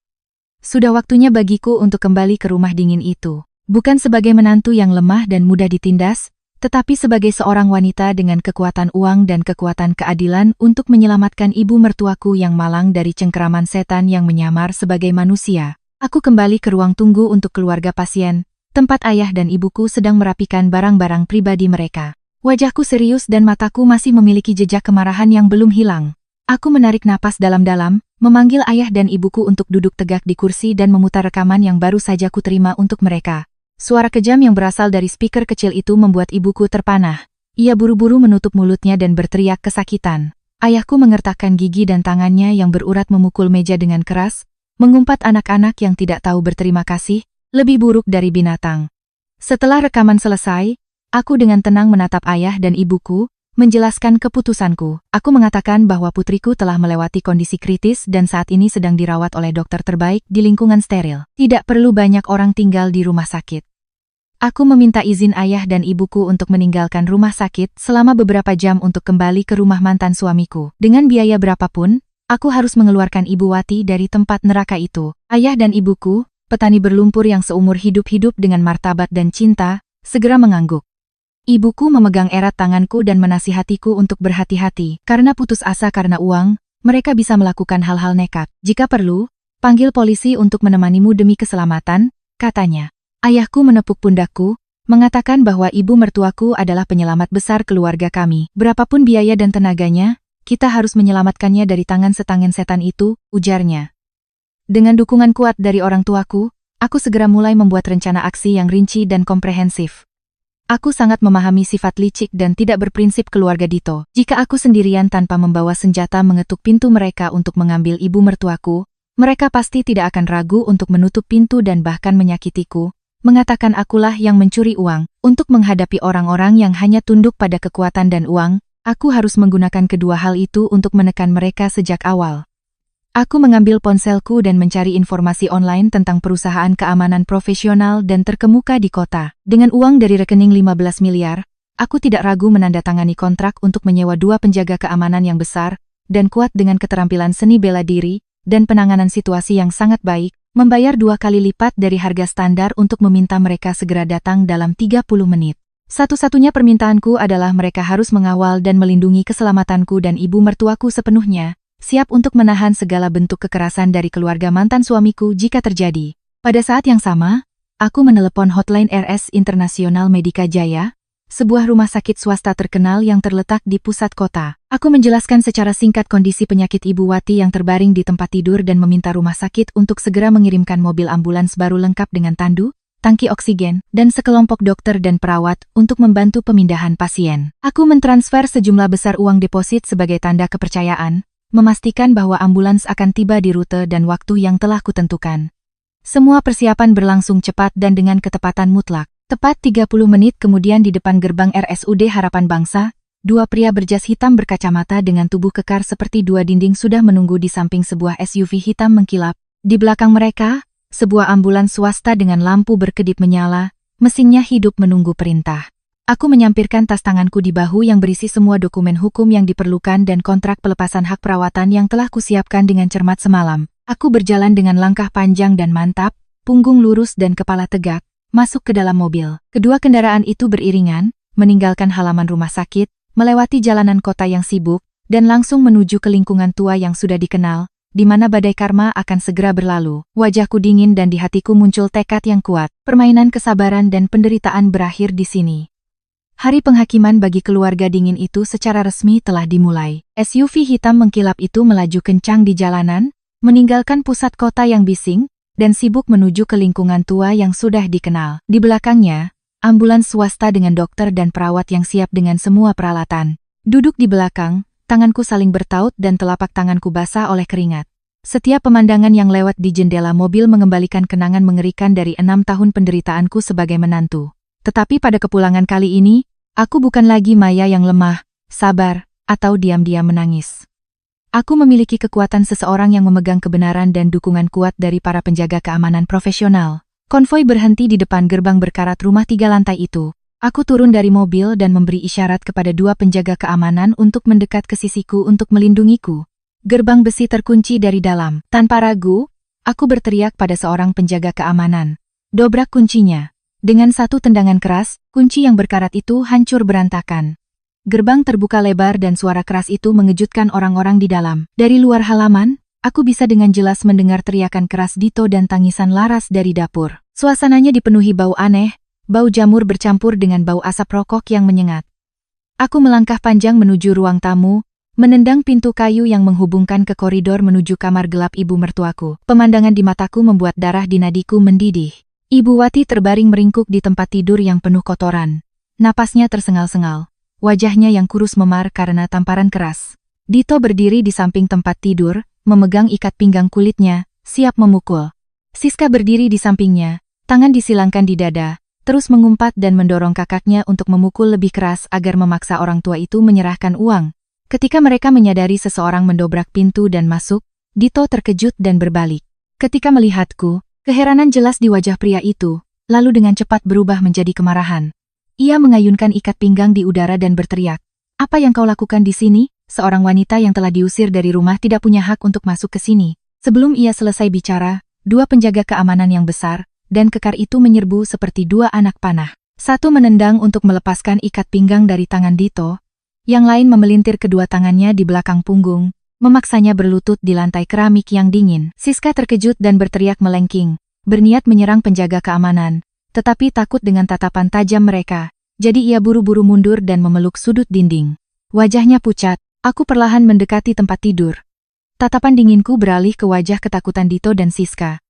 Sudah waktunya bagiku untuk kembali ke rumah dingin itu. Bukan sebagai menantu yang lemah dan mudah ditindas, tetapi sebagai seorang wanita dengan kekuatan uang dan kekuatan keadilan untuk menyelamatkan ibu mertuaku yang malang dari cengkeraman setan yang menyamar sebagai manusia. Aku kembali ke ruang tunggu untuk keluarga pasien, tempat ayah dan ibuku sedang merapikan barang-barang pribadi mereka. Wajahku serius dan mataku masih memiliki jejak kemarahan yang belum hilang. Aku menarik napas dalam-dalam, memanggil ayah dan ibuku untuk duduk tegak di kursi dan memutar rekaman yang baru saja kuterima untuk mereka. Suara kejam yang berasal dari speaker kecil itu membuat ibuku terpanah. Ia buru-buru menutup mulutnya dan berteriak kesakitan. Ayahku mengertakkan gigi dan tangannya yang berurat memukul meja dengan keras, mengumpat anak-anak yang tidak tahu berterima kasih, lebih buruk dari binatang. Setelah rekaman selesai, aku dengan tenang menatap ayah dan ibuku, menjelaskan keputusanku. Aku mengatakan bahwa putriku telah melewati kondisi kritis dan saat ini sedang dirawat oleh dokter terbaik di lingkungan steril. Tidak perlu banyak orang tinggal di rumah sakit. Aku meminta izin ayah dan ibuku untuk meninggalkan rumah sakit selama beberapa jam untuk kembali ke rumah mantan suamiku. Dengan biaya berapapun, aku harus mengeluarkan Ibu Wati dari tempat neraka itu. Ayah dan ibuku, petani berlumpur yang seumur hidup-hidup dengan martabat dan cinta, segera mengangguk. Ibuku memegang erat tanganku dan menasihatiku untuk berhati-hati. Karena putus asa karena uang, mereka bisa melakukan hal-hal nekat. Jika perlu, panggil polisi untuk menemanimu demi keselamatan, katanya. Ayahku menepuk pundakku, mengatakan bahwa ibu mertuaku adalah penyelamat besar keluarga kami. Berapapun biaya dan tenaganya, kita harus menyelamatkannya dari tangan setangen setan itu, ujarnya. Dengan dukungan kuat dari orang tuaku, aku segera mulai membuat rencana aksi yang rinci dan komprehensif. Aku sangat memahami sifat licik dan tidak berprinsip keluarga Dito. Jika aku sendirian tanpa membawa senjata mengetuk pintu mereka untuk mengambil ibu mertuaku, mereka pasti tidak akan ragu untuk menutup pintu dan bahkan menyakitiku, mengatakan akulah yang mencuri uang. Untuk menghadapi orang-orang yang hanya tunduk pada kekuatan dan uang, aku harus menggunakan kedua hal itu untuk menekan mereka sejak awal. Aku mengambil ponselku dan mencari informasi online tentang perusahaan keamanan profesional dan terkemuka di kota. Dengan uang dari rekening 15 miliar, aku tidak ragu menandatangani kontrak untuk menyewa 2 penjaga keamanan yang besar dan kuat dengan keterampilan seni bela diri dan penanganan situasi yang sangat baik, membayar 2 kali lipat dari harga standar untuk meminta mereka segera datang dalam 30 menit. Satu-satunya permintaanku adalah mereka harus mengawal dan melindungi keselamatanku dan ibu mertuaku sepenuhnya, siap untuk menahan segala bentuk kekerasan dari keluarga mantan suamiku jika terjadi. Pada saat yang sama, aku menelepon hotline RS Internasional Medika Jaya, sebuah rumah sakit swasta terkenal yang terletak di pusat kota. Aku menjelaskan secara singkat kondisi penyakit Ibu Wati yang terbaring di tempat tidur dan meminta rumah sakit untuk segera mengirimkan mobil ambulans baru lengkap dengan tandu, tangki oksigen, dan sekelompok dokter dan perawat untuk membantu pemindahan pasien. Aku mentransfer sejumlah besar uang deposit sebagai tanda kepercayaan, memastikan bahwa ambulans akan tiba di rute dan waktu yang telah kutentukan. Semua persiapan berlangsung cepat dan dengan ketepatan mutlak. Tepat 30 menit kemudian di depan gerbang RSUD Harapan Bangsa, 2 pria berjas hitam berkacamata dengan tubuh kekar seperti 2 dinding sudah menunggu di samping sebuah SUV hitam mengkilap. Di belakang mereka, sebuah ambulans swasta dengan lampu berkedip menyala, mesinnya hidup menunggu perintah. Aku menyampirkan tas tanganku di bahu yang berisi semua dokumen hukum yang diperlukan dan kontrak pelepasan hak perawatan yang telah kusiapkan dengan cermat semalam. Aku berjalan dengan langkah panjang dan mantap, punggung lurus dan kepala tegak, masuk ke dalam mobil. Kedua kendaraan itu beriringan, meninggalkan halaman rumah sakit, melewati jalanan kota yang sibuk, dan langsung menuju ke lingkungan tua yang sudah dikenal, di mana badai karma akan segera berlalu. Wajahku dingin dan di hatiku muncul tekad yang kuat. Permainan kesabaran dan penderitaan berakhir di sini. Hari penghakiman bagi keluarga dingin itu secara resmi telah dimulai. SUV hitam mengkilap itu melaju kencang di jalanan, meninggalkan pusat kota yang bising, dan sibuk menuju ke lingkungan tua yang sudah dikenal. Di belakangnya, ambulans swasta dengan dokter dan perawat yang siap dengan semua peralatan. Duduk di belakang, tanganku saling bertaut dan telapak tanganku basah oleh keringat. Setiap pemandangan yang lewat di jendela mobil mengembalikan kenangan mengerikan dari 6 tahun penderitaanku sebagai menantu. Tetapi pada kepulangan kali ini, aku bukan lagi Maya yang lemah, sabar, atau diam-diam menangis. Aku memiliki kekuatan seseorang yang memegang kebenaran dan dukungan kuat dari para penjaga keamanan profesional. Konvoi berhenti di depan gerbang berkarat rumah 3 lantai itu. Aku turun dari mobil dan memberi isyarat kepada 2 penjaga keamanan untuk mendekat ke sisiku untuk melindungiku. Gerbang besi terkunci dari dalam. Tanpa ragu, aku berteriak pada seorang penjaga keamanan. Dobrak kuncinya. Dengan satu tendangan keras, kunci yang berkarat itu hancur berantakan. Gerbang terbuka lebar dan suara keras itu mengejutkan orang-orang di dalam. Dari luar halaman, aku bisa dengan jelas mendengar teriakan keras Dito dan tangisan Laras dari dapur. Suasananya dipenuhi bau aneh, bau jamur bercampur dengan bau asap rokok yang menyengat. Aku melangkah panjang menuju ruang tamu, menendang pintu kayu yang menghubungkan ke koridor menuju kamar gelap ibu mertuaku. Pemandangan di mataku membuat darah di nadiku mendidih. Ibu Wati terbaring meringkuk di tempat tidur yang penuh kotoran. Napasnya tersengal-sengal. Wajahnya yang kurus memar karena tamparan keras. Dito berdiri di samping tempat tidur, memegang ikat pinggang kulitnya, siap memukul. Siska berdiri di sampingnya, tangan disilangkan di dada, terus mengumpat dan mendorong kakaknya untuk memukul lebih keras agar memaksa orang tua itu menyerahkan uang. Ketika mereka menyadari seseorang mendobrak pintu dan masuk, Dito terkejut dan berbalik. Ketika melihatku, keheranan jelas di wajah pria itu, lalu dengan cepat berubah menjadi kemarahan. Ia mengayunkan ikat pinggang di udara dan berteriak, "Apa yang kau lakukan di sini? Seorang wanita yang telah diusir dari rumah tidak punya hak untuk masuk ke sini." Sebelum ia selesai bicara, dua penjaga keamanan yang besar dan kekar itu menyerbu seperti dua anak panah. Satu menendang untuk melepaskan ikat pinggang dari tangan Dito, yang lain memelintir kedua tangannya di belakang punggung, memaksanya berlutut di lantai keramik yang dingin. Siska terkejut dan berteriak melengking, berniat menyerang penjaga keamanan, tetapi takut dengan tatapan tajam mereka, jadi ia buru-buru mundur dan memeluk sudut dinding. Wajahnya pucat, aku perlahan mendekati tempat tidur. Tatapan dinginku beralih ke wajah ketakutan Dito dan Siska.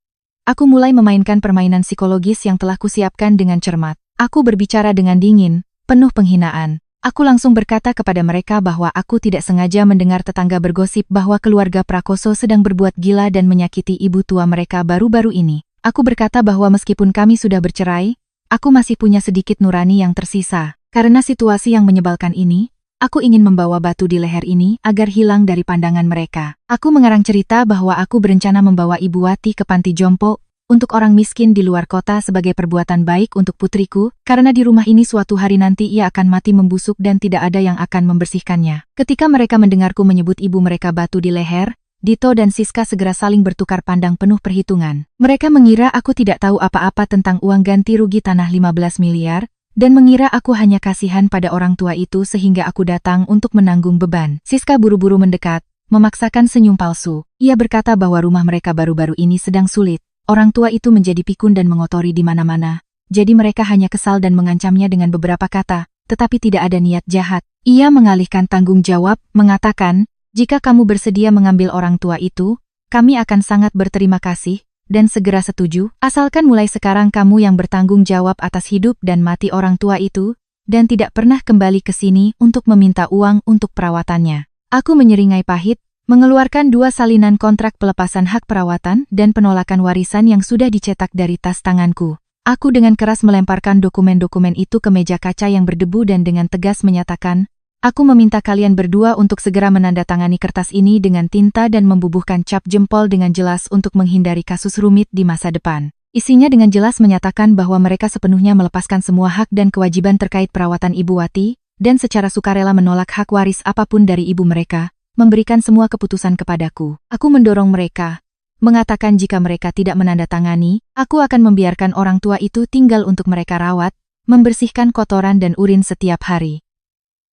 Aku mulai memainkan permainan psikologis yang telah kusiapkan dengan cermat. Aku berbicara dengan dingin, penuh penghinaan. Aku langsung berkata kepada mereka bahwa aku tidak sengaja mendengar tetangga bergosip bahwa keluarga Prakoso sedang berbuat gila dan menyakiti ibu tua mereka baru-baru ini. Aku berkata bahwa meskipun kami sudah bercerai, aku masih punya sedikit nurani yang tersisa. Karena situasi yang menyebalkan ini, aku ingin membawa batu di leher ini agar hilang dari pandangan mereka. Aku mengarang cerita bahwa aku berencana membawa Ibu Wati ke panti jompo untuk orang miskin di luar kota sebagai perbuatan baik untuk putriku, karena di rumah ini suatu hari nanti ia akan mati membusuk dan tidak ada yang akan membersihkannya. Ketika mereka mendengarku menyebut ibu mereka batu di leher, Dito dan Siska segera saling bertukar pandang penuh perhitungan. Mereka mengira aku tidak tahu apa-apa tentang uang ganti rugi tanah 15 miliar, dan mengira aku hanya kasihan pada orang tua itu sehingga aku datang untuk menanggung beban. Siska buru-buru mendekat, memaksakan senyum palsu. Ia berkata bahwa rumah mereka baru-baru ini sedang sulit. Orang tua itu menjadi pikun dan mengotori di mana-mana, jadi mereka hanya kesal dan mengancamnya dengan beberapa kata, tetapi tidak ada niat jahat. Ia mengalihkan tanggung jawab, mengatakan, "Jika kamu bersedia mengambil orang tua itu, kami akan sangat berterima kasih, dan segera setuju, asalkan mulai sekarang kamu yang bertanggung jawab atas hidup dan mati orang tua itu, dan tidak pernah kembali ke sini untuk meminta uang untuk perawatannya." Aku menyeringai pahit, mengeluarkan 2 salinan kontrak pelepasan hak perawatan dan penolakan warisan yang sudah dicetak dari tas tanganku. Aku dengan keras melemparkan dokumen-dokumen itu ke meja kaca yang berdebu dan dengan tegas menyatakan, "Aku meminta kalian berdua untuk segera menandatangani kertas ini dengan tinta dan membubuhkan cap jempol dengan jelas untuk menghindari kasus rumit di masa depan." Isinya dengan jelas menyatakan bahwa mereka sepenuhnya melepaskan semua hak dan kewajiban terkait perawatan Ibu Wati, dan secara sukarela menolak hak waris apapun dari ibu mereka, memberikan semua keputusan kepadaku. Aku mendorong mereka, mengatakan jika mereka tidak menandatangani, aku akan membiarkan orang tua itu tinggal untuk mereka rawat, membersihkan kotoran dan urin setiap hari.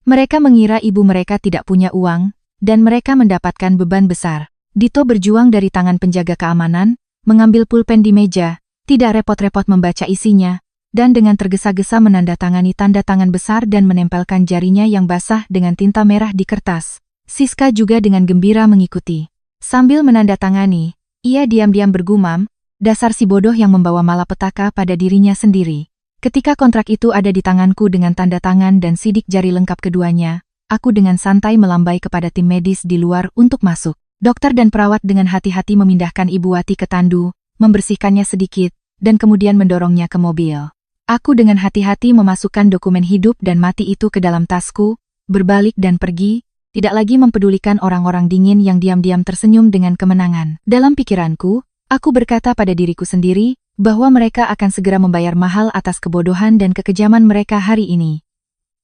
Mereka mengira ibu mereka tidak punya uang, dan mereka mendapatkan beban besar. Dito berjuang dari tangan penjaga keamanan, mengambil pulpen di meja, tidak repot-repot membaca isinya, dan dengan tergesa-gesa menandatangani tanda tangan besar dan menempelkan jarinya yang basah dengan tinta merah di kertas. Siska juga dengan gembira mengikuti. Sambil menandatangani, ia diam-diam bergumam, "Dasar si bodoh yang membawa malapetaka pada dirinya sendiri." Ketika kontrak itu ada di tanganku dengan tanda tangan dan sidik jari lengkap keduanya, aku dengan santai melambai kepada tim medis di luar untuk masuk. Dokter dan perawat dengan hati-hati memindahkan Ibu Wati ke tandu, membersihkannya sedikit, dan kemudian mendorongnya ke mobil. Aku dengan hati-hati memasukkan dokumen hidup dan mati itu ke dalam tasku, berbalik dan pergi, tidak lagi mempedulikan orang-orang dingin yang diam-diam tersenyum dengan kemenangan. Dalam pikiranku, aku berkata pada diriku sendiri, bahwa mereka akan segera membayar mahal atas kebodohan dan kekejaman mereka hari ini.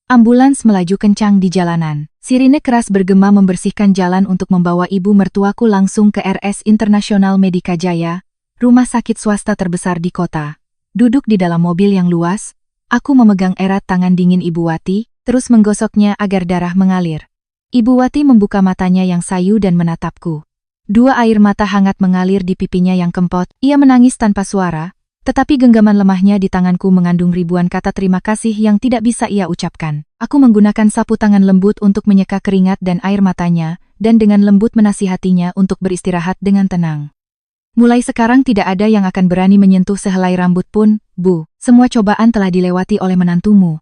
Ambulans melaju kencang di jalanan. Sirine keras bergema membersihkan jalan untuk membawa ibu mertuaku langsung ke RS Internasional Medika Jaya, rumah sakit swasta terbesar di kota. Duduk di dalam mobil yang luas, aku memegang erat tangan dingin Ibu Wati, terus menggosoknya agar darah mengalir. Ibu Wati membuka matanya yang sayu dan menatapku. 2 air mata hangat mengalir di pipinya yang kempot. Ia menangis tanpa suara, tetapi genggaman lemahnya di tanganku mengandung ribuan kata terima kasih yang tidak bisa ia ucapkan. Aku menggunakan sapu tangan lembut untuk menyeka keringat dan air matanya, dan dengan lembut menasihatinya untuk beristirahat dengan tenang. "Mulai sekarang tidak ada yang akan berani menyentuh sehelai rambut pun, Bu. Semua cobaan telah dilewati oleh menantumu.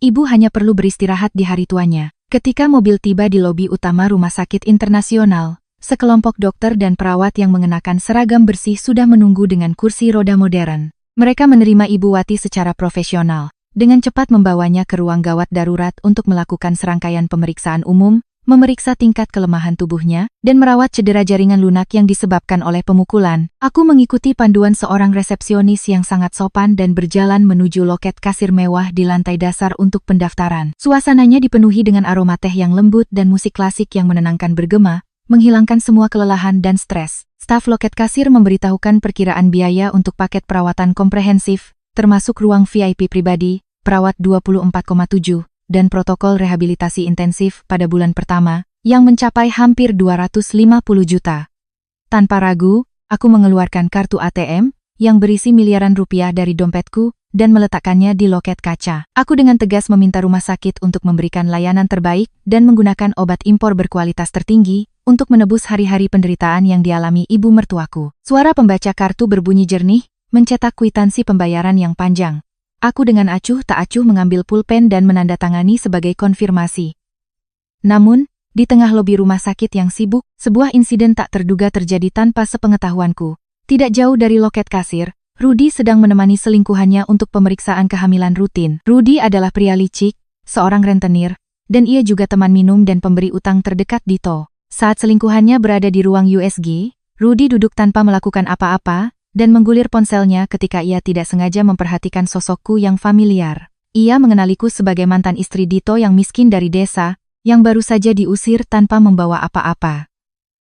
Ibu hanya perlu beristirahat di hari tuanya." Ketika mobil tiba di lobi utama Rumah Sakit Internasional, sekelompok dokter dan perawat yang mengenakan seragam bersih sudah menunggu dengan kursi roda modern. Mereka menerima Ibu Wati secara profesional, dengan cepat membawanya ke ruang gawat darurat untuk melakukan serangkaian pemeriksaan umum, memeriksa tingkat kelemahan tubuhnya, dan merawat cedera jaringan lunak yang disebabkan oleh pemukulan. Aku mengikuti panduan seorang resepsionis yang sangat sopan dan berjalan menuju loket kasir mewah di lantai dasar untuk pendaftaran. Suasananya dipenuhi dengan aroma teh yang lembut dan musik klasik yang menenangkan bergema, menghilangkan semua kelelahan dan stres. Staf loket kasir memberitahukan perkiraan biaya untuk paket perawatan komprehensif, termasuk ruang VIP pribadi, perawat 24,7, dan protokol rehabilitasi intensif pada bulan pertama, yang mencapai hampir 250 juta. Tanpa ragu, aku mengeluarkan kartu ATM, yang berisi miliaran rupiah dari dompetku, dan meletakkannya di loket kaca. Aku dengan tegas meminta rumah sakit untuk memberikan layanan terbaik dan menggunakan obat impor berkualitas tertinggi, untuk menebus hari-hari penderitaan yang dialami ibu mertuaku. Suara pembaca kartu berbunyi jernih, mencetak kwitansi pembayaran yang panjang. Aku dengan acuh tak acuh mengambil pulpen dan menandatangani sebagai konfirmasi. Namun, di tengah lobi rumah sakit yang sibuk, sebuah insiden tak terduga terjadi tanpa sepengetahuanku. Tidak jauh dari loket kasir, Rudy sedang menemani selingkuhannya untuk pemeriksaan kehamilan rutin. Rudy adalah pria licik, seorang rentenir, dan ia juga teman minum dan pemberi utang terdekat Dito. Saat selingkuhannya berada di ruang USG, Rudy duduk tanpa melakukan apa-apa, dan menggulir ponselnya ketika ia tidak sengaja memperhatikan sosokku yang familiar. Ia mengenaliku sebagai mantan istri Dito yang miskin dari desa, yang baru saja diusir tanpa membawa apa-apa.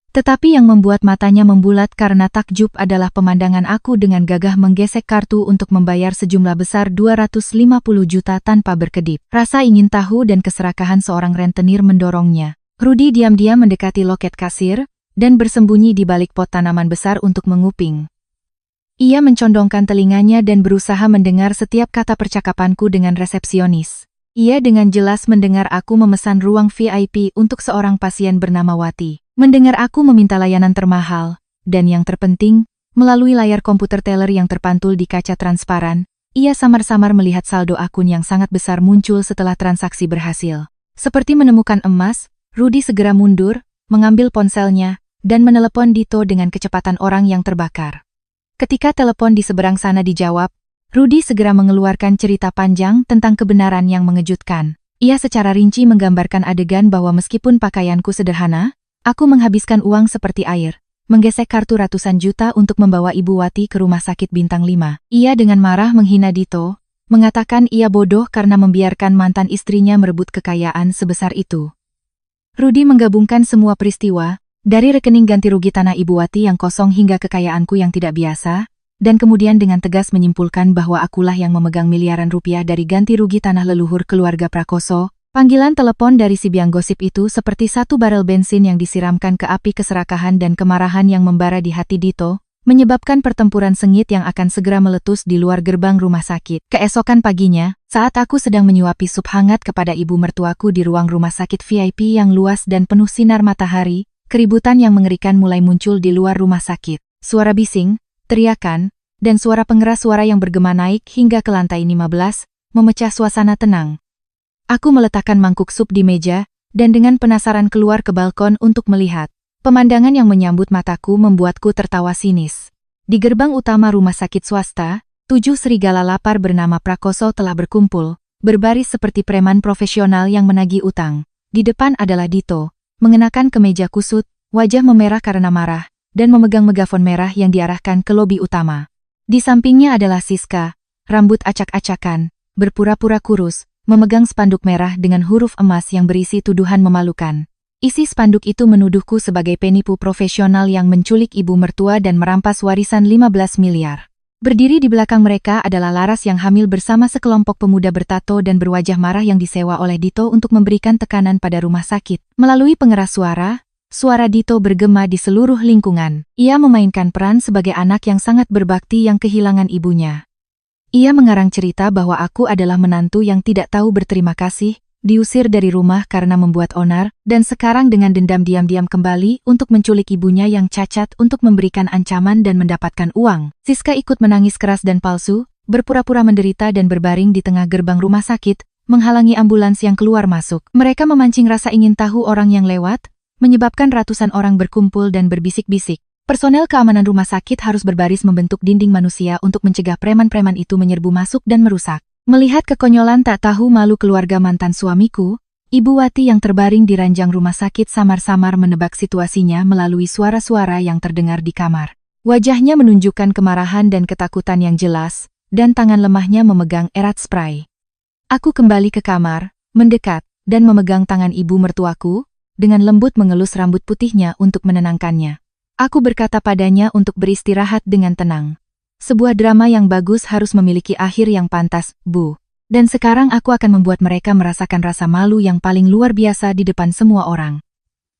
Tetapi yang membuat matanya membulat karena takjub adalah pemandangan aku dengan gagah menggesek kartu untuk membayar sejumlah besar 250 juta tanpa berkedip. Rasa ingin tahu dan keserakahan seorang rentenir mendorongnya. Rudy diam-diam mendekati loket kasir, dan bersembunyi di balik pot tanaman besar untuk menguping. Ia mencondongkan telinganya dan berusaha mendengar setiap kata percakapanku dengan resepsionis. Ia dengan jelas mendengar aku memesan ruang VIP untuk seorang pasien bernama Wati. Mendengar aku meminta layanan termahal, dan yang terpenting, melalui layar komputer teller yang terpantul di kaca transparan, ia samar-samar melihat saldo akun yang sangat besar muncul setelah transaksi berhasil. Seperti menemukan emas, Rudy segera mundur, mengambil ponselnya, dan menelepon Dito dengan kecepatan orang yang terbakar. Ketika telepon di seberang sana dijawab, Rudy segera mengeluarkan cerita panjang tentang kebenaran yang mengejutkan. Ia secara rinci menggambarkan adegan bahwa meskipun pakaianku sederhana, aku menghabiskan uang seperti air, menggesek kartu ratusan juta untuk membawa Ibu Wati ke rumah sakit bintang 5. Ia dengan marah menghina Dito, mengatakan ia bodoh karena membiarkan mantan istrinya merebut kekayaan sebesar itu. Rudy menggabungkan semua peristiwa, dari rekening ganti rugi tanah Ibu Wati yang kosong hingga kekayaanku yang tidak biasa, dan kemudian dengan tegas menyimpulkan bahwa akulah yang memegang miliaran rupiah dari ganti rugi tanah leluhur keluarga Prakoso. Panggilan telepon dari si biang gosip itu seperti satu barel bensin yang disiramkan ke api keserakahan dan kemarahan yang membara di hati Dito, menyebabkan pertempuran sengit yang akan segera meletus di luar gerbang rumah sakit. Keesokan paginya, saat aku sedang menyuapi sup hangat kepada ibu mertuaku di ruang rumah sakit VIP yang luas dan penuh sinar matahari, keributan yang mengerikan mulai muncul di luar rumah sakit. Suara bising, teriakan, dan suara pengeras suara yang bergema naik hingga ke lantai 15, memecah suasana tenang. Aku meletakkan mangkuk sup di meja, dan dengan penasaran keluar ke balkon untuk melihat. Pemandangan yang menyambut mataku membuatku tertawa sinis. Di gerbang utama rumah sakit swasta, 7 serigala lapar bernama Prakoso telah berkumpul, berbaris seperti preman profesional yang menagih utang. Di depan adalah Dito, mengenakan kemeja kusut, wajah memerah karena marah, dan memegang megafon merah yang diarahkan ke lobi utama. Di sampingnya adalah Siska, rambut acak-acakan, berpura-pura kurus, memegang spanduk merah dengan huruf emas yang berisi tuduhan memalukan. Isi spanduk itu menuduhku sebagai penipu profesional yang menculik ibu mertua dan merampas warisan 15 miliar. Berdiri di belakang mereka adalah Laras yang hamil bersama sekelompok pemuda bertato dan berwajah marah yang disewa oleh Dito untuk memberikan tekanan pada rumah sakit. Melalui pengeras suara, suara Dito bergema di seluruh lingkungan. Ia memainkan peran sebagai anak yang sangat berbakti yang kehilangan ibunya. Ia mengarang cerita bahwa aku adalah menantu yang tidak tahu berterima kasih, diusir dari rumah karena membuat onar, dan sekarang dengan dendam diam-diam kembali untuk menculik ibunya yang cacat untuk memberikan ancaman dan mendapatkan uang. Siska ikut menangis keras dan palsu, berpura-pura menderita dan berbaring di tengah gerbang rumah sakit, menghalangi ambulans yang keluar masuk. Mereka memancing rasa ingin tahu orang yang lewat, menyebabkan ratusan orang berkumpul dan berbisik-bisik. Personel keamanan rumah sakit harus berbaris membentuk dinding manusia untuk mencegah preman-preman itu menyerbu masuk dan merusak. Melihat kekonyolan tak tahu malu keluarga mantan suamiku, Ibu Wati yang terbaring di ranjang rumah sakit samar-samar menebak situasinya melalui suara-suara yang terdengar di kamar. Wajahnya menunjukkan kemarahan dan ketakutan yang jelas, dan tangan lemahnya memegang erat spray. Aku kembali ke kamar, mendekat, dan memegang tangan ibu mertuaku, dengan lembut mengelus rambut putihnya untuk menenangkannya. Aku berkata padanya untuk beristirahat dengan tenang. Sebuah drama yang bagus harus memiliki akhir yang pantas, Bu. Dan sekarang aku akan membuat mereka merasakan rasa malu yang paling luar biasa di depan semua orang.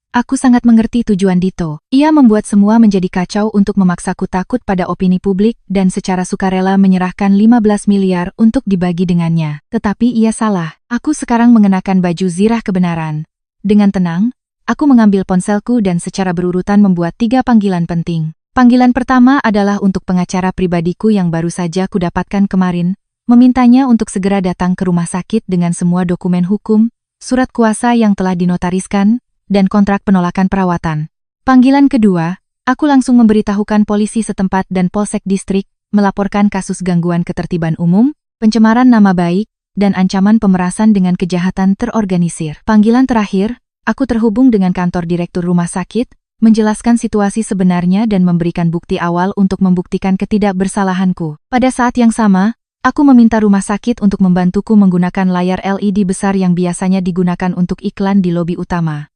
Aku sangat mengerti tujuan Dito. Ia membuat semua menjadi kacau untuk memaksaku takut pada opini publik dan secara sukarela menyerahkan 15 miliar untuk dibagi dengannya. Tetapi ia salah. Aku sekarang mengenakan baju zirah kebenaran. Dengan tenang, aku mengambil ponselku dan secara berurutan membuat 3 panggilan penting. Panggilan pertama adalah untuk pengacara pribadiku yang baru saja kudapatkan kemarin, memintanya untuk segera datang ke rumah sakit dengan semua dokumen hukum, surat kuasa yang telah dinotariskan, dan kontrak penolakan perawatan. Panggilan kedua, aku langsung memberitahukan polisi setempat dan polsek distrik, melaporkan kasus gangguan ketertiban umum, pencemaran nama baik, dan ancaman pemerasan dengan kejahatan terorganisir. Panggilan terakhir, aku terhubung dengan kantor direktur rumah sakit, menjelaskan situasi sebenarnya dan memberikan bukti awal untuk membuktikan ketidakbersalahanku. Pada saat yang sama, aku meminta rumah sakit untuk membantuku menggunakan layar LED besar yang biasanya digunakan untuk iklan di lobi utama.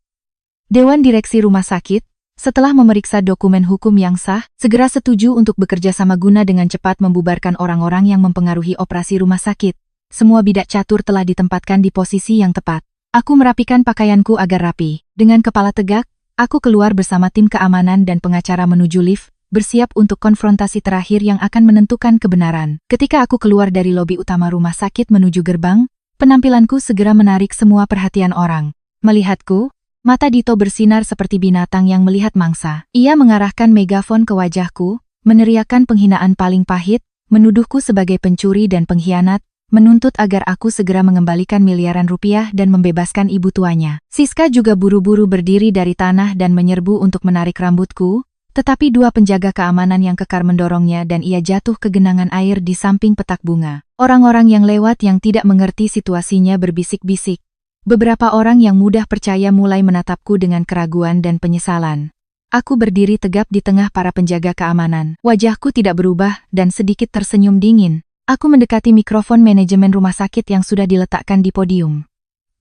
Dewan Direksi Rumah Sakit, setelah memeriksa dokumen hukum yang sah, segera setuju untuk bekerja sama guna dengan cepat membubarkan orang-orang yang mempengaruhi operasi rumah sakit. Semua bidak catur telah ditempatkan di posisi yang tepat. Aku merapikan pakaianku agar rapi. Dengan kepala tegak, aku keluar bersama tim keamanan dan pengacara menuju lift, bersiap untuk konfrontasi terakhir yang akan menentukan kebenaran. Ketika aku keluar dari lobi utama rumah sakit menuju gerbang, penampilanku segera menarik semua perhatian orang. Melihatku, mata Dito bersinar seperti binatang yang melihat mangsa. Ia mengarahkan megafon ke wajahku, meneriakkan penghinaan paling pahit, menuduhku sebagai pencuri dan pengkhianat, menuntut agar aku segera mengembalikan miliaran rupiah dan membebaskan ibu tuanya. Siska juga buru-buru berdiri dari tanah dan menyerbu untuk menarik rambutku, tetapi 2 penjaga keamanan yang kekar mendorongnya dan ia jatuh ke genangan air di samping petak bunga. Orang-orang yang lewat yang tidak mengerti situasinya berbisik-bisik. Beberapa orang yang mudah percaya mulai menatapku dengan keraguan dan penyesalan. Aku berdiri tegap di tengah para penjaga keamanan. Wajahku tidak berubah dan sedikit tersenyum dingin. Aku mendekati mikrofon manajemen rumah sakit yang sudah diletakkan di podium.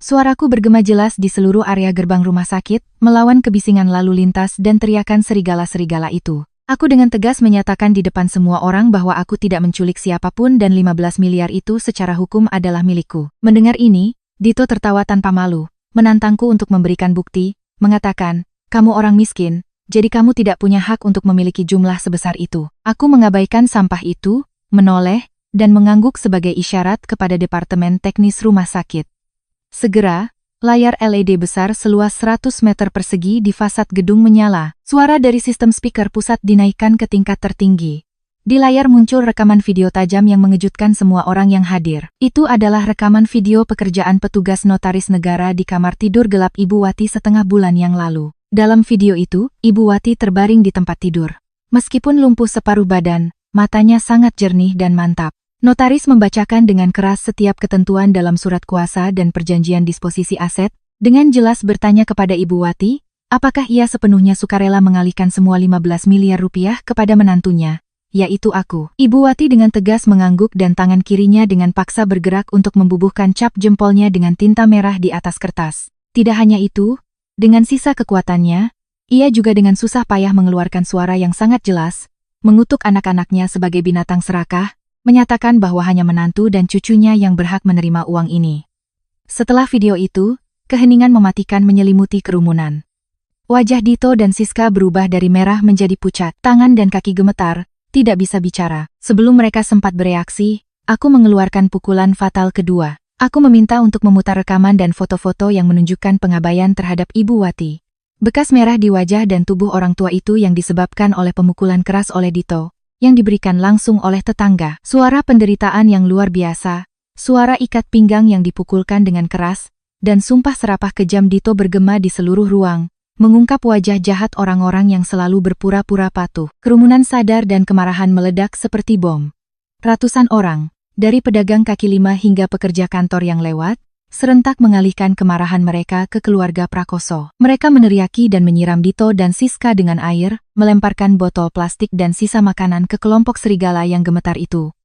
Suaraku bergema jelas di seluruh area gerbang rumah sakit, melawan kebisingan lalu lintas dan teriakan serigala-serigala itu. Aku dengan tegas menyatakan di depan semua orang bahwa aku tidak menculik siapapun dan 15 miliar itu secara hukum adalah milikku. Mendengar ini, Dito tertawa tanpa malu, menantangku untuk memberikan bukti, mengatakan, "Kamu orang miskin, jadi kamu tidak punya hak untuk memiliki jumlah sebesar itu." Aku mengabaikan sampah itu, menoleh, dan mengangguk sebagai isyarat kepada departemen teknis rumah sakit. Segera, layar LED besar seluas 100 meter persegi di fasad gedung menyala. Suara dari sistem speaker pusat dinaikkan ke tingkat tertinggi. Di layar muncul rekaman video tajam yang mengejutkan semua orang yang hadir. Itu adalah rekaman video pekerjaan petugas notaris negara di kamar tidur gelap Ibu Wati setengah bulan yang lalu. Dalam video itu, Ibu Wati terbaring di tempat tidur. Meskipun lumpuh separuh badan, matanya sangat jernih dan mantap. Notaris membacakan dengan keras setiap ketentuan dalam surat kuasa dan perjanjian disposisi aset, dengan jelas bertanya kepada Ibu Wati, apakah ia sepenuhnya sukarela mengalihkan semua 15 miliar rupiah kepada menantunya, yaitu aku. Ibu Wati dengan tegas mengangguk dan tangan kirinya dengan paksa bergerak untuk membubuhkan cap jempolnya dengan tinta merah di atas kertas. Tidak hanya itu, dengan sisa kekuatannya, ia juga dengan susah payah mengeluarkan suara yang sangat jelas, mengutuk anak-anaknya sebagai binatang serakah, menyatakan bahwa hanya menantu dan cucunya yang berhak menerima uang ini. Setelah video itu, keheningan mematikan menyelimuti kerumunan. Wajah Dito dan Siska berubah dari merah menjadi pucat, tangan dan kaki gemetar, tidak bisa bicara. Sebelum mereka sempat bereaksi, aku mengeluarkan pukulan fatal kedua. Aku meminta untuk memutar rekaman dan foto-foto yang menunjukkan pengabaian terhadap Ibu Wati. Bekas merah di wajah dan tubuh orang tua itu yang disebabkan oleh pemukulan keras oleh Dito, yang diberikan langsung oleh tetangga. Suara penderitaan yang luar biasa, suara ikat pinggang yang dipukulkan dengan keras, dan sumpah serapah kejam Dito bergema di seluruh ruang, mengungkap wajah jahat orang-orang yang selalu berpura-pura patuh. Kerumunan sadar dan kemarahan meledak seperti bom. Ratusan orang, dari pedagang kaki lima hingga pekerja kantor yang lewat, serentak mengalihkan kemarahan mereka ke keluarga Prakoso. Mereka meneriaki dan menyiram Dito dan Siska dengan air, melemparkan botol plastik dan sisa makanan ke kelompok serigala yang gemetar itu.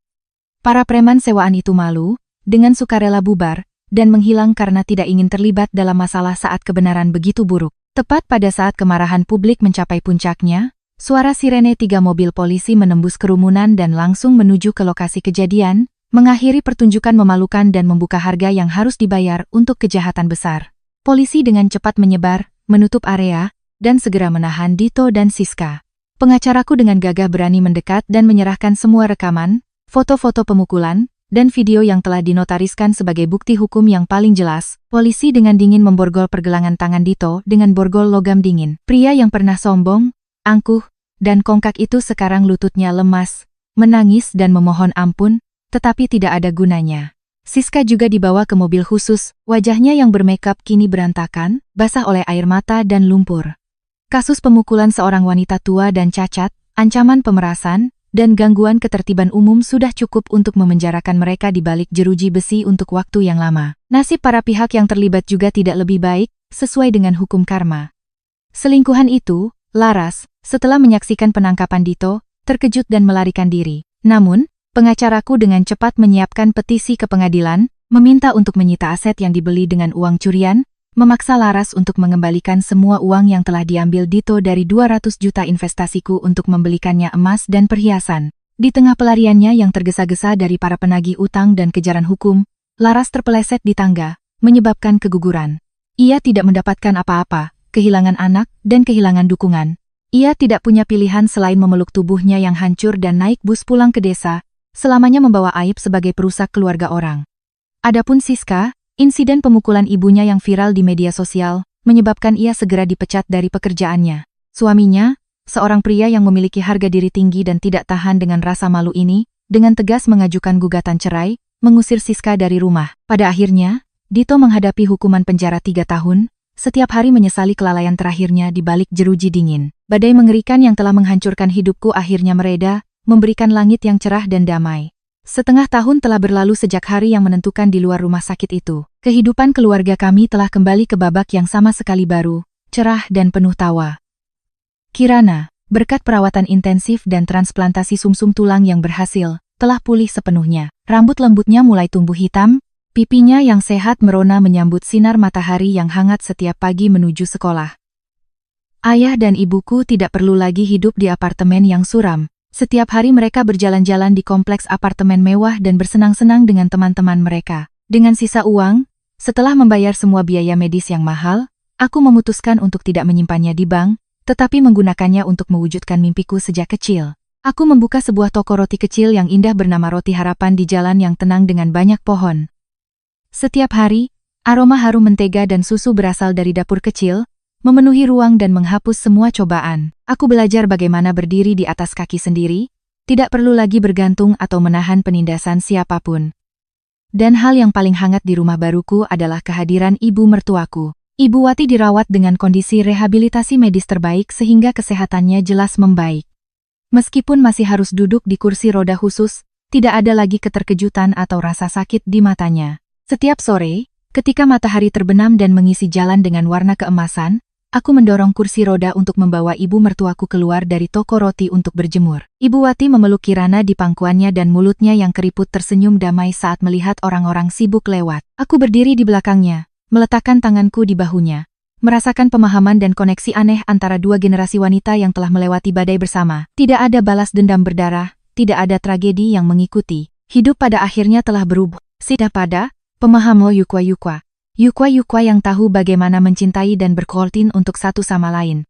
Para preman sewaan itu malu, dengan sukarela bubar, dan menghilang karena tidak ingin terlibat dalam masalah saat kebenaran begitu buruk. Tepat pada saat kemarahan publik mencapai puncaknya, suara sirene 3 mobil polisi menembus kerumunan dan langsung menuju ke lokasi kejadian, mengakhiri pertunjukan memalukan dan membuka harga yang harus dibayar untuk kejahatan besar. Polisi dengan cepat menyebar, menutup area, dan segera menahan Dito dan Siska. Pengacaraku dengan gagah berani mendekat dan menyerahkan semua rekaman, foto-foto pemukulan, dan video yang telah dinotariskan sebagai bukti hukum yang paling jelas. Polisi dengan dingin memborgol pergelangan tangan Dito dengan borgol logam dingin. Pria yang pernah sombong, angkuh, dan kongkak itu sekarang lututnya lemas, menangis dan memohon ampun, tetapi tidak ada gunanya. Siska juga dibawa ke mobil khusus, wajahnya yang bermakeup kini berantakan, basah oleh air mata dan lumpur. Kasus pemukulan seorang wanita tua dan cacat, ancaman pemerasan, dan gangguan ketertiban umum sudah cukup untuk memenjarakan mereka di balik jeruji besi untuk waktu yang lama. Nasib para pihak yang terlibat juga tidak lebih baik, sesuai dengan hukum karma. Selingkuhan itu, Laras, setelah menyaksikan penangkapan Dito, terkejut dan melarikan diri. Namun, pengacaraku dengan cepat menyiapkan petisi ke pengadilan, meminta untuk menyita aset yang dibeli dengan uang curian, memaksa Laras untuk mengembalikan semua uang yang telah diambil Dito dari 200 juta investasiku untuk membelikannya emas dan perhiasan. Di tengah pelariannya yang tergesa-gesa dari para penagih utang dan kejaran hukum, Laras terpeleset di tangga, menyebabkan keguguran. Ia tidak mendapatkan apa-apa, kehilangan anak, dan kehilangan dukungan. Ia tidak punya pilihan selain memeluk tubuhnya yang hancur dan naik bus pulang ke desa, selamanya membawa aib sebagai perusak keluarga orang. Adapun Siska, insiden pemukulan ibunya yang viral di media sosial, menyebabkan ia segera dipecat dari pekerjaannya. Suaminya, seorang pria yang memiliki harga diri tinggi dan tidak tahan dengan rasa malu ini, dengan tegas mengajukan gugatan cerai, mengusir Siska dari rumah. Pada akhirnya, Dito menghadapi hukuman penjara 3 tahun, setiap hari menyesali kelalaian terakhirnya di balik jeruji dingin. Badai mengerikan yang telah menghancurkan hidupku akhirnya mereda, memberikan langit yang cerah dan damai. Setengah tahun telah berlalu sejak hari yang menentukan di luar rumah sakit itu. Kehidupan keluarga kami telah kembali ke babak yang sama sekali baru, cerah dan penuh tawa. Kirana, berkat perawatan intensif dan transplantasi sumsum tulang yang berhasil, telah pulih sepenuhnya. Rambut lembutnya mulai tumbuh hitam, pipinya yang sehat merona menyambut sinar matahari yang hangat setiap pagi menuju sekolah. Ayah dan ibuku tidak perlu lagi hidup di apartemen yang suram. Setiap hari mereka berjalan-jalan di kompleks apartemen mewah dan bersenang-senang dengan teman-teman mereka. Dengan sisa uang, setelah membayar semua biaya medis yang mahal, aku memutuskan untuk tidak menyimpannya di bank, tetapi menggunakannya untuk mewujudkan mimpiku sejak kecil. Aku membuka sebuah toko roti kecil yang indah bernama Roti Harapan di jalan yang tenang dengan banyak pohon. Setiap hari, aroma harum mentega dan susu berasal dari dapur kecil, memenuhi ruang dan menghapus semua cobaan. Aku belajar bagaimana berdiri di atas kaki sendiri, tidak perlu lagi bergantung atau menahan penindasan siapapun. Dan hal yang paling hangat di rumah baruku adalah kehadiran ibu mertuaku. Ibu Wati dirawat dengan kondisi rehabilitasi medis terbaik sehingga kesehatannya jelas membaik. Meskipun masih harus duduk di kursi roda khusus, tidak ada lagi keterkejutan atau rasa sakit di matanya. Setiap sore, ketika matahari terbenam dan mengisi jalan dengan warna keemasan, aku mendorong kursi roda untuk membawa ibu mertuaku keluar dari toko roti untuk berjemur. Ibu Wati memeluk Kirana di pangkuannya dan mulutnya yang keriput tersenyum damai saat melihat orang-orang sibuk lewat. Aku berdiri di belakangnya, meletakkan tanganku di bahunya, merasakan pemahaman dan koneksi aneh antara dua generasi wanita yang telah melewati badai bersama. Tidak ada balas dendam berdarah, tidak ada tragedi yang mengikuti. Hidup pada akhirnya telah berubah. Sida pada, pemaham Yukwa-Yukwa. Yukwa-Yukwa yang tahu bagaimana mencintai dan berkortin untuk satu sama lain.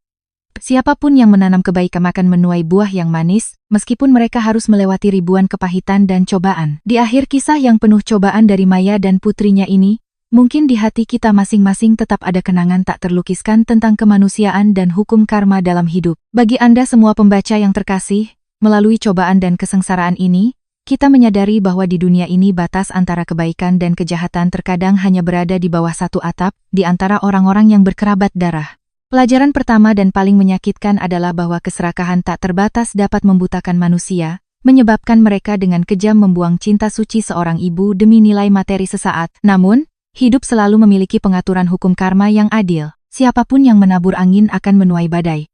Siapapun yang menanam kebaikan akan menuai buah yang manis, meskipun mereka harus melewati ribuan kepahitan dan cobaan. Di akhir kisah yang penuh cobaan dari Maya dan putrinya ini, mungkin di hati kita masing-masing tetap ada kenangan tak terlukiskan tentang kemanusiaan dan hukum karma dalam hidup. Bagi Anda semua pembaca yang terkasih, melalui cobaan dan kesengsaraan ini, kita menyadari bahwa di dunia ini batas antara kebaikan dan kejahatan terkadang hanya berada di bawah satu atap, di antara orang-orang yang berkerabat darah. Pelajaran pertama dan paling menyakitkan adalah bahwa keserakahan tak terbatas dapat membutakan manusia, menyebabkan mereka dengan kejam membuang cinta suci seorang ibu demi nilai materi sesaat. Namun, hidup selalu memiliki pengaturan hukum karma yang adil. Siapapun yang menabur angin akan menuai badai.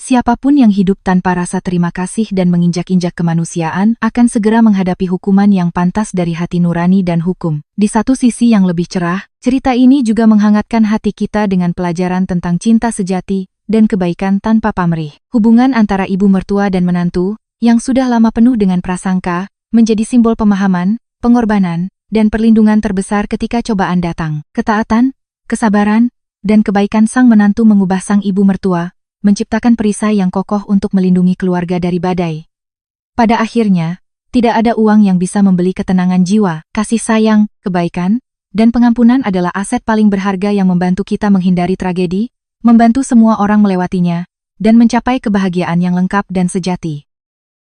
Siapapun yang hidup tanpa rasa terima kasih dan menginjak-injak kemanusiaan akan segera menghadapi hukuman yang pantas dari hati nurani dan hukum. Di satu sisi yang lebih cerah, cerita ini juga menghangatkan hati kita dengan pelajaran tentang cinta sejati dan kebaikan tanpa pamrih. Hubungan antara ibu mertua dan menantu, yang sudah lama penuh dengan prasangka, menjadi simbol pemahaman, pengorbanan, dan perlindungan terbesar ketika cobaan datang. Ketaatan, kesabaran, dan kebaikan sang menantu mengubah sang ibu mertua, menciptakan perisai yang kokoh untuk melindungi keluarga dari badai. Pada akhirnya, tidak ada uang yang bisa membeli ketenangan jiwa. Kasih sayang, kebaikan, dan pengampunan adalah aset paling berharga yang membantu kita menghindari tragedi, membantu semua orang melewatinya, dan mencapai kebahagiaan yang lengkap dan sejati.